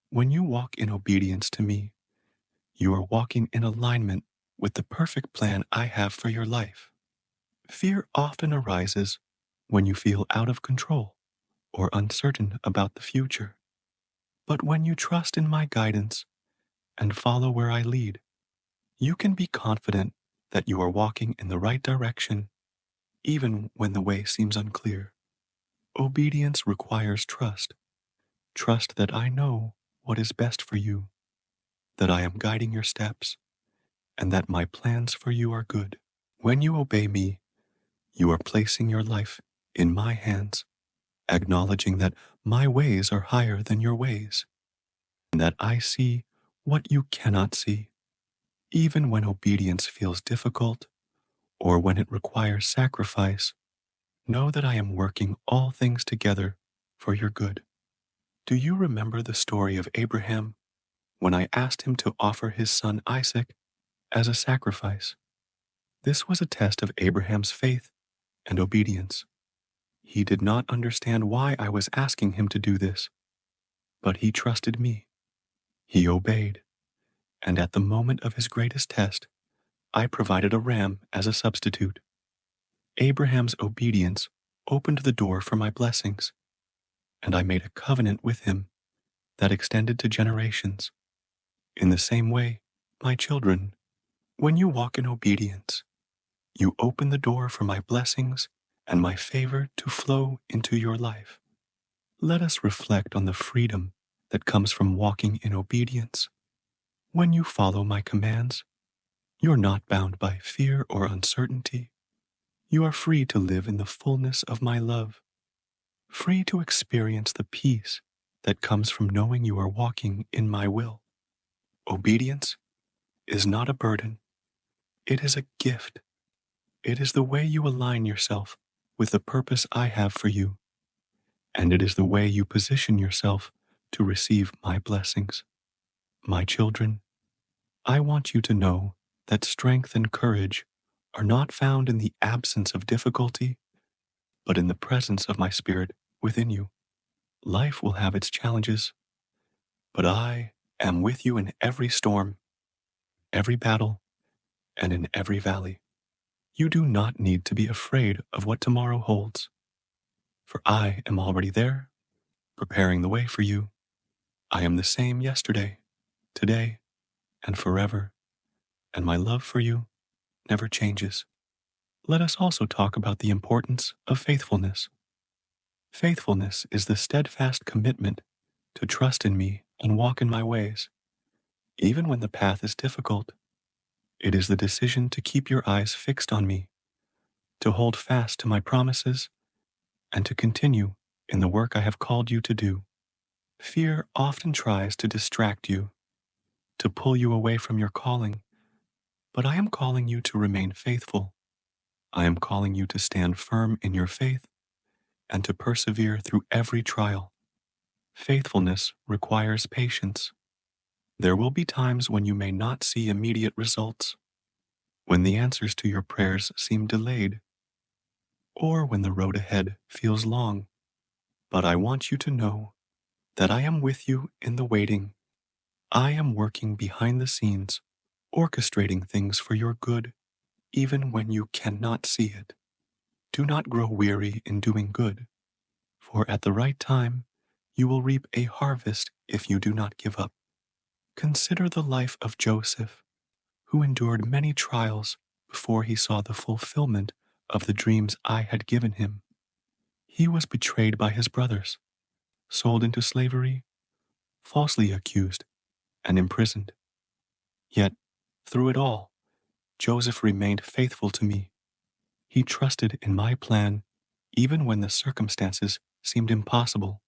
When you walk in obedience to me, you are walking in alignment with the perfect plan I have for your life. Fear often arises when you feel out of control or uncertain about the future. But when you trust in my guidance and follow where I lead, you can be confident that you are walking in the right direction, even when the way seems unclear. Obedience requires trust. Trust that I know what is best for you, that I am guiding your steps, and that my plans for you are good. When you obey me, you are placing your life in my hands, acknowledging that my ways are higher than your ways, and that I see what you cannot see. Even when obedience feels difficult or when it requires sacrifice, know that I am working all things together for your good. Do you remember the story of Abraham when I asked him to offer his son Isaac as a sacrifice? This was a test of Abraham's faith and obedience. He did not understand why I was asking him to do this, but he trusted me. He obeyed, and at the moment of his greatest test, I provided a ram as a substitute. Abraham's obedience opened the door for my blessings, and I made a covenant with him that extended to generations. In the same way, my children, when you walk in obedience, you open the door for my blessings and my favor to flow into your life. Let us reflect on the freedom that comes from walking in obedience. When you follow my commands, you're not bound by fear or uncertainty. You are free to live in the fullness of my love, free to experience the peace that comes from knowing you are walking in my will. Obedience is not a burden, it is a gift. It is the way you align yourself with the purpose I have for you, and it is the way you position yourself to receive my blessings. My children, I want you to know that strength and courage are not found in the absence of difficulty, but in the presence of my spirit within you. Life will have its challenges, but I am with you in every storm, every battle, and in every valley. You do not need to be afraid of what tomorrow holds, for I am already there, preparing the way for you. I am the same yesterday, today, and forever, and my love for you never changes. Let us also talk about the importance of faithfulness. Faithfulness is the steadfast commitment to trust in me and walk in my ways, even when the path is difficult. It is the decision to keep your eyes fixed on me, to hold fast to my promises, and to continue in the work I have called you to do. Fear often tries to distract you, to pull you away from your calling, but I am calling you to remain faithful. I am calling you to stand firm in your faith and to persevere through every trial. Faithfulness requires patience. There will be times when you may not see immediate results, when the answers to your prayers seem delayed, or when the road ahead feels long. But I want you to know that I am with you in the waiting. I am working behind the scenes, orchestrating things for your good, even when you cannot see it. Do not grow weary in doing good, for at the right time you will reap a harvest if you do not give up. Consider the life of Joseph, who endured many trials before he saw the fulfillment of the dreams I had given him. He was betrayed by his brothers, sold into slavery, falsely accused, and imprisoned. Yet, through it all, Joseph remained faithful to me. He trusted in my plan even when the circumstances seemed impossible.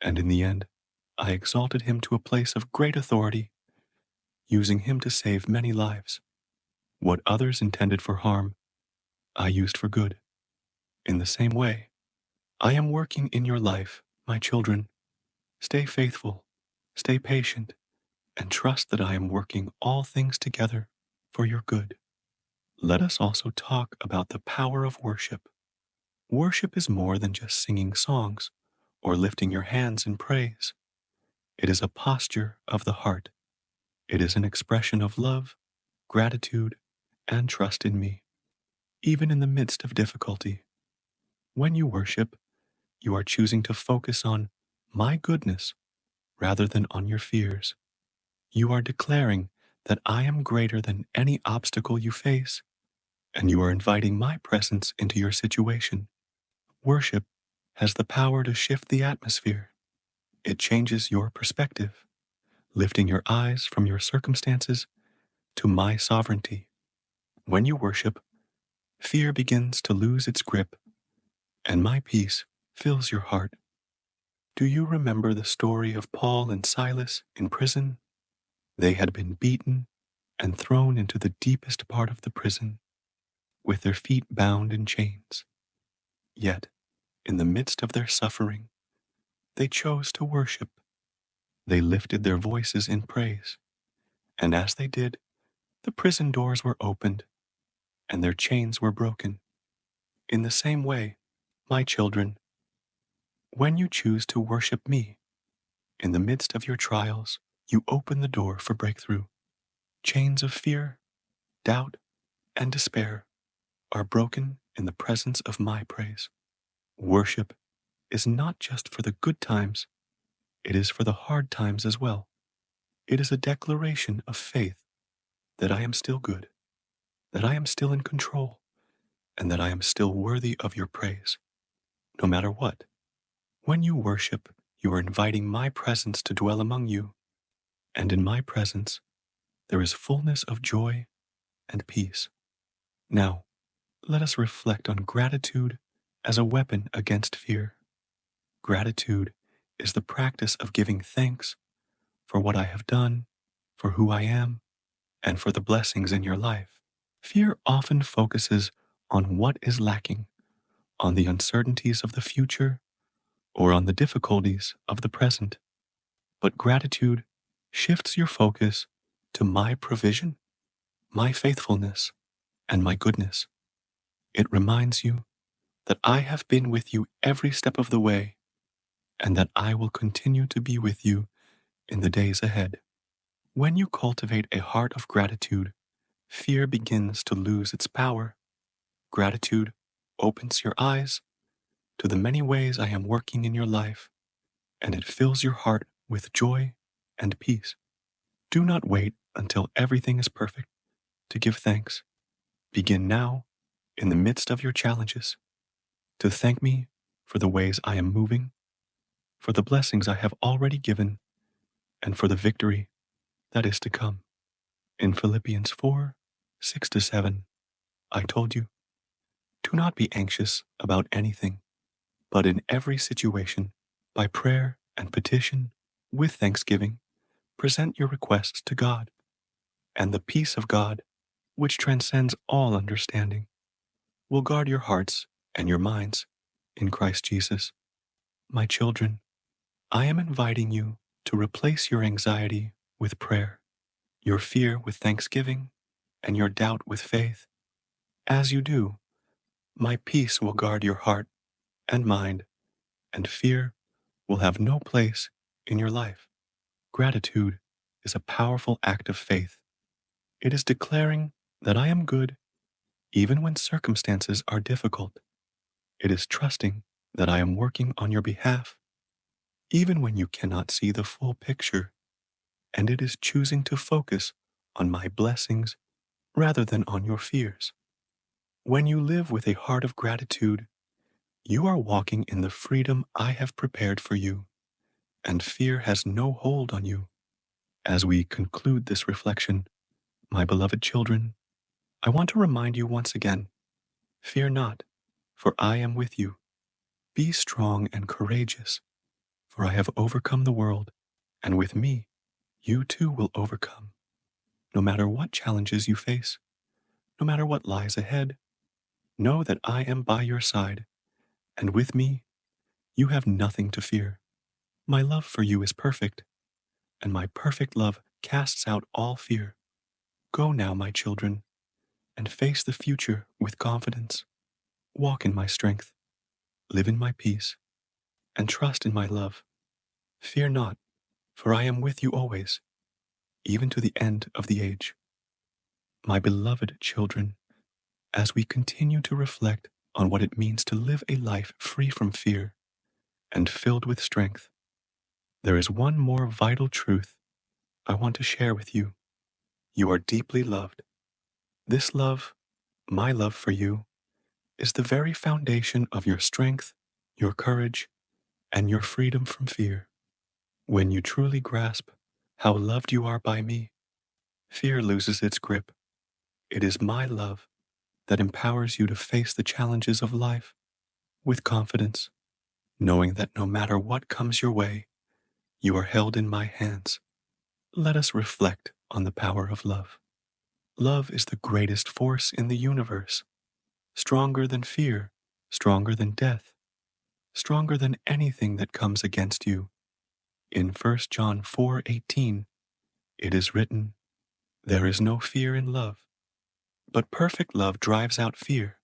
And in the end, I exalted him to a place of great authority, using him to save many lives. What others intended for harm, I used for good. In the same way, I am working in your life, my children. Stay faithful, stay patient, and trust that I am working all things together for your good. Let us also talk about the power of worship. Worship is more than just singing songs or lifting your hands in praise. It is a posture of the heart. It is an expression of love, gratitude, and trust in me, even in the midst of difficulty. When you worship, you are choosing to focus on my goodness rather than on your fears. You are declaring that I am greater than any obstacle you face, and you are inviting my presence into your situation. Worship has the power to shift the atmosphere. It changes your perspective, lifting your eyes from your circumstances to my sovereignty. When you worship, fear begins to lose its grip, and my peace fills your heart. Do you remember the story of Paul and Silas in prison? They had been beaten and thrown into the deepest part of the prison, with their feet bound in chains. Yet, in the midst of their suffering, they chose to worship. They lifted their voices in praise, and as they did, the prison doors were opened and their chains were broken. In the same way, my children, when you choose to worship me, in the midst of your trials, you open the door for breakthrough. Chains of fear, doubt, and despair are broken in the presence of my praise. Worship is not just for the good times, it is for the hard times as well. It is a declaration of faith that I am still good, that I am still in control, and that I am still worthy of your praise, no matter what. When you worship, you are inviting my presence to dwell among you, and in my presence, there is fullness of joy and peace. Now, let us reflect on gratitude as a weapon against fear. Gratitude is the practice of giving thanks for what I have done, for who I am, and for the blessings in your life. Fear often focuses on what is lacking, on the uncertainties of the future, or on the difficulties of the present. But gratitude shifts your focus to my provision, my faithfulness, and my goodness. It reminds you that I have been with you every step of the way, and that I will continue to be with you in the days ahead. When you cultivate a heart of gratitude, fear begins to lose its power. Gratitude opens your eyes to the many ways I am working in your life, and it fills your heart with joy and peace. Do not wait until everything is perfect to give thanks. Begin now, in the midst of your challenges, to thank me for the ways I am moving, for the blessings I have already given, and for the victory that is to come. In Philippians 4:6-7, I told you, do not be anxious about anything, but in every situation, by prayer and petition, with thanksgiving, present your requests to God, and the peace of God, which transcends all understanding, will guard your hearts and your minds in Christ Jesus. My children, I am inviting you to replace your anxiety with prayer, your fear with thanksgiving, and your doubt with faith. As you do, my peace will guard your heart and mind, and fear will have no place in your life. Gratitude is a powerful act of faith. It is declaring that I am good even when circumstances are difficult. It is trusting that I am working on your behalf even when you cannot see the full picture. And it is choosing to focus on my blessings rather than on your fears. When you live with a heart of gratitude, you are walking in the freedom I have prepared for you, and fear has no hold on you. As we conclude this reflection, my beloved children, I want to remind you once again, fear not, for I am with you. Be strong and courageous, for I have overcome the world, and with me, you too will overcome. No matter what challenges you face, no matter what lies ahead, know that I am by your side, and with me, you have nothing to fear. My love for you is perfect, and my perfect love casts out all fear. Go now, my children, and face the future with confidence. Walk in my strength, live in my peace, and trust in my love. Fear not, for I am with you always, even to the end of the age. My beloved children, as we continue to reflect on what it means to live a life free from fear and filled with strength, there is one more vital truth I want to share with you. You are deeply loved. This love, my love for you, is the very foundation of your strength, your courage, and your freedom from fear. When you truly grasp how loved you are by me, fear loses its grip. It is my love that empowers you to face the challenges of life with confidence, knowing that no matter what comes your way, you are held in my hands. Let us reflect on the power of love. Love is the greatest force in the universe, stronger than fear, stronger than death, stronger than anything that comes against you. In 1 John 4:18, it is written, there is no fear in love, but perfect love drives out fear,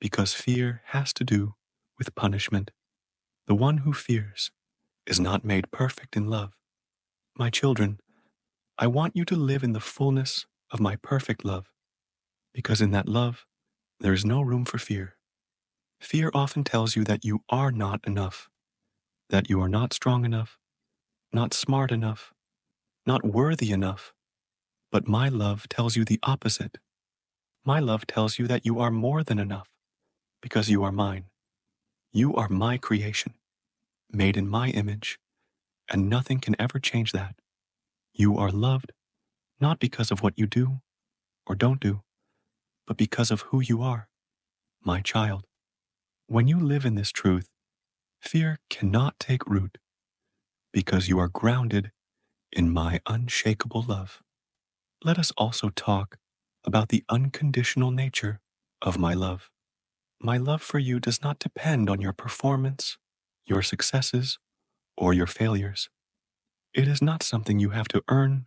because fear has to do with punishment. The one who fears is not made perfect in love. My children, I want you to live in the fullness of my perfect love, because in that love, there is no room for fear. Fear often tells you that you are not enough, that you are not strong enough, not smart enough, not worthy enough. But my love tells you the opposite. My love tells you that you are more than enough, because you are mine. You are my creation, made in my image, and nothing can ever change that. You are loved, not because of what you do or don't do, but because of who you are, my child. When you live in this truth, fear cannot take root, because you are grounded in my unshakable love. Let us also talk about the unconditional nature of my love. My love for you does not depend on your performance, your successes, or your failures. It is not something you have to earn,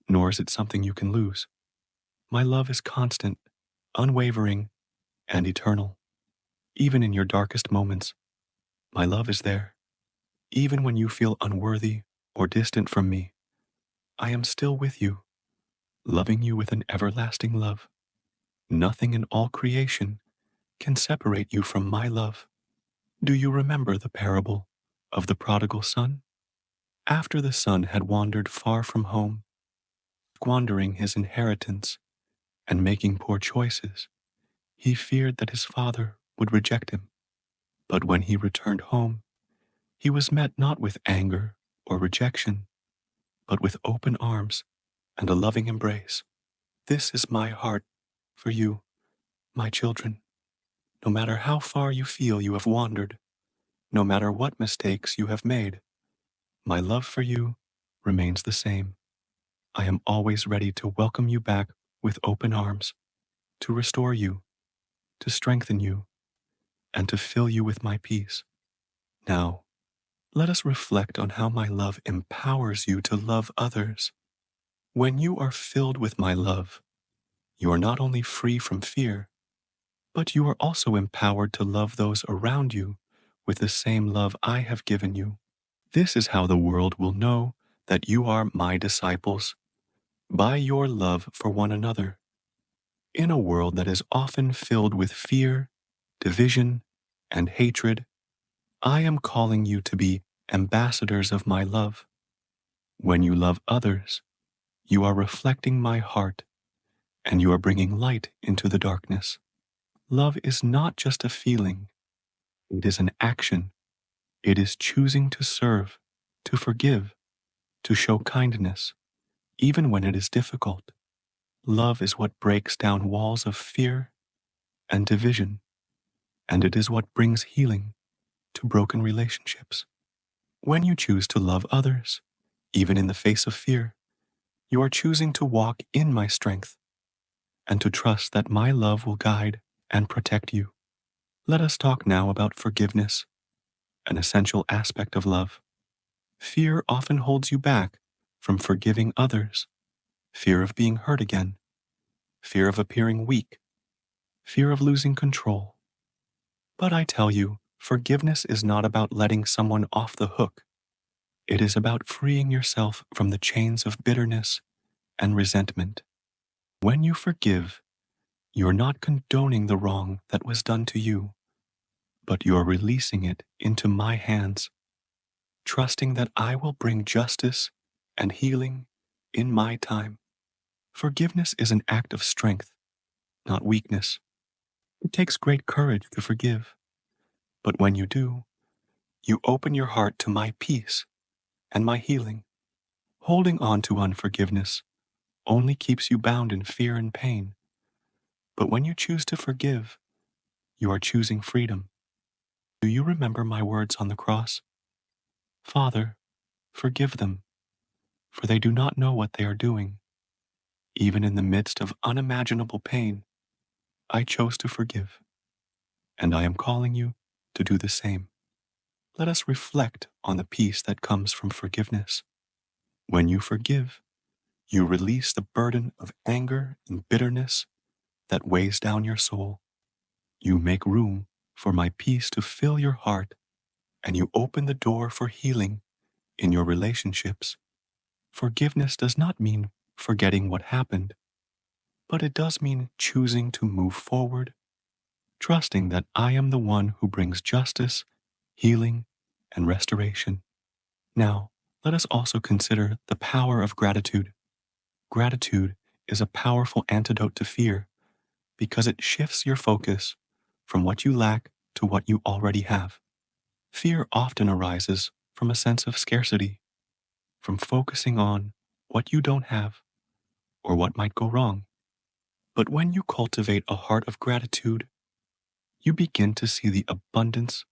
nor is it something you can lose. My love is constant, unwavering, and eternal. Even in your darkest moments, my love is there. Even when you feel unworthy or distant from me, I am still with you. loving you with an everlasting love. Nothing in all creation can separate you from my love. Do you remember the parable of the prodigal son? After the son had wandered far from home, squandering his inheritance and making poor choices, he feared that his father would reject him. But when he returned home, he was met not with anger or rejection, but with open arms and a loving embrace. This is my heart for you, my children. No matter how far you feel you have wandered, no matter what mistakes you have made, my love for you remains the same. I am always ready to welcome you back with open arms, to restore you, to strengthen you, and to fill you with my peace. Now, let us reflect on how my love empowers you to love others. When you are filled with my love, you are not only free from fear, but you are also empowered to love those around you with the same love I have given you. This is how the world will know that you are my disciples, by your love for one another. In a world that is often filled with fear, division, and hatred, I am calling you to be ambassadors of my love. When you love others, you are reflecting my heart and you are bringing light into the darkness. Love is not just a feeling, it is an action. It is choosing to serve, to forgive, to show kindness, even when it is difficult. Love is what breaks down walls of fear and division, and it is what brings healing to broken relationships. When you choose to love others, even in the face of fear, you are choosing to walk in my strength and to trust that my love will guide and protect you. Let us talk now about forgiveness, an essential aspect of love. Fear often holds you back from forgiving others. Fear of being hurt again, fear of appearing weak, fear of losing control. But I tell you, forgiveness is not about letting someone off the hook. It is about freeing yourself from the chains of bitterness and resentment. When you forgive, you're not condoning the wrong that was done to you, but you're releasing it into my hands, trusting that I will bring justice and healing in my time. Forgiveness is an act of strength, not weakness. It takes great courage to forgive, but when you do, you open your heart to my peace and my healing. Holding on to unforgiveness only keeps you bound in fear and pain. But when you choose to forgive, you are choosing freedom. Do you remember my words on the cross? Father, forgive them, for they do not know what they are doing. Even in the midst of unimaginable pain, I chose to forgive, and I am calling you to do the same. Let us reflect on the peace that comes from forgiveness. When you forgive, you release the burden of anger and bitterness that weighs down your soul. You make room for my peace to fill your heart, and you open the door for healing in your relationships. Forgiveness does not mean forgetting what happened, but it does mean choosing to move forward, trusting that I am the one who brings justice, healing, and restoration. Now, let us also consider the power of gratitude. Gratitude is a powerful antidote to fear because it shifts your focus from what you lack to what you already have. Fear often arises from a sense of scarcity, from focusing on what you don't have or what might go wrong. But when you cultivate a heart of gratitude, you begin to see the abundance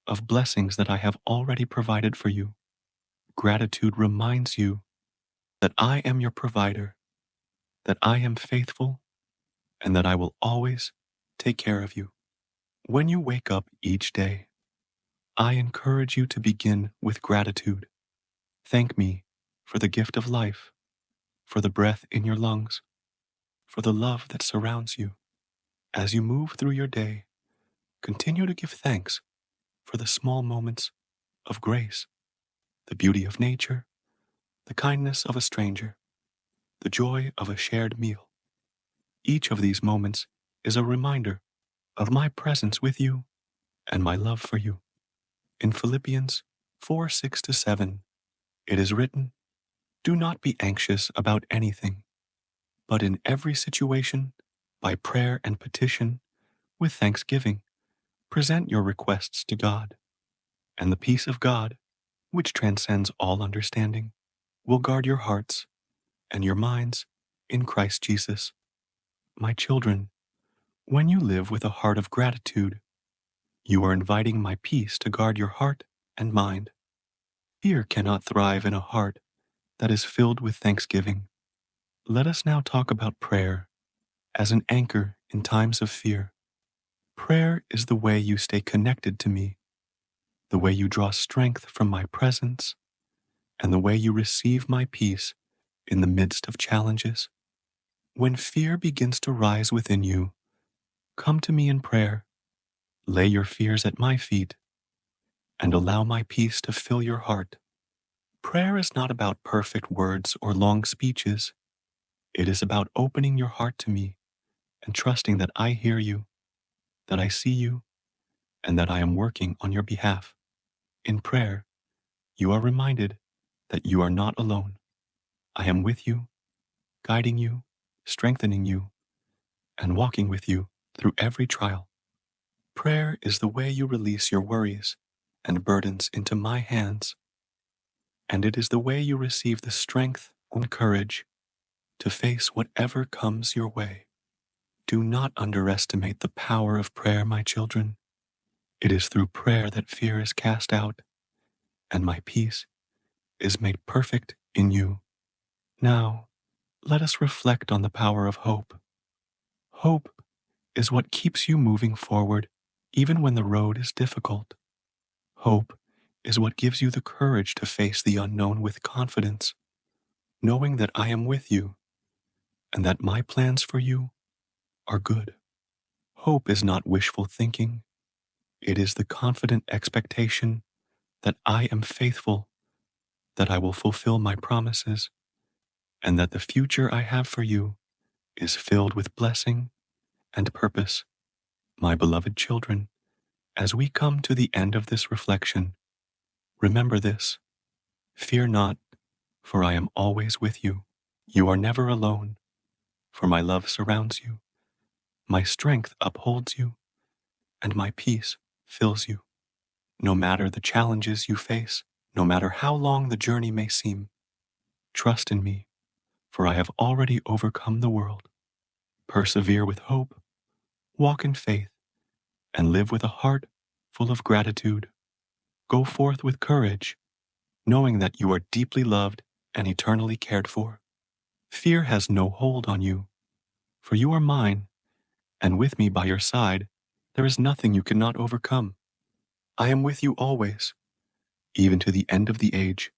of blessings that I have already provided for you. Gratitude reminds you that I am your provider, that I am faithful, and that I will always take care of you. When you wake up each day, I encourage you to begin with gratitude. Thank me for the gift of life, for the breath in your lungs, for the love that surrounds you. As you move through your day, continue to give thanks for the small moments of grace, the beauty of nature, the kindness of a stranger. the joy of a shared meal. Each of these moments is a reminder of my presence with you and my love for you. In Philippians 4:6-7, it is written, "Do not be anxious about anything, but in every situation, by prayer and petition, with thanksgiving, present your requests to God, and the peace of God, which transcends all understanding, will guard your hearts and your minds in Christ Jesus." My children, when you live with a heart of gratitude, you are inviting my peace to guard your heart and mind. Fear cannot thrive in a heart that is filled with thanksgiving. Let us now talk about prayer as an anchor in times of fear. Prayer is the way you stay connected to me, the way you draw strength from my presence, and the way you receive my peace in the midst of challenges. When fear begins to rise within you, come to me in prayer. Lay your fears at my feet and allow my peace to fill your heart. Prayer is not about perfect words or long speeches. It is about opening your heart to me and trusting that I hear you, that I see you, and that I am working on your behalf. In prayer, you are reminded that you are not alone. I am with you, guiding you, strengthening you, and walking with you through every trial. Prayer is the way you release your worries and burdens into my hands, and it is the way you receive the strength and courage to face whatever comes your way. Do not underestimate the power of prayer, my children. It is through prayer that fear is cast out, and my peace is made perfect in you. Now, let us reflect on the power of hope. Hope is what keeps you moving forward even when the road is difficult. Hope is what gives you the courage to face the unknown with confidence, knowing that I am with you and that my plans for you are good. Hope is not wishful thinking. It is the confident expectation that I am faithful, that I will fulfill my promises, and that the future I have for you is filled with blessing and purpose. My beloved children, as we come to the end of this reflection, remember this: fear not, for I am always with you. You are never alone, for my love surrounds you, my strength upholds you, and my peace fills you. No matter the challenges you face, no matter how long the journey may seem, trust in me, for I have already overcome the world. Persevere with hope, walk in faith, and live with a heart full of gratitude. Go forth with courage, knowing that you are deeply loved and eternally cared for. Fear has no hold on you, for you are mine, and with me by your side, there is nothing you cannot overcome. I am with you always, even to the end of the age.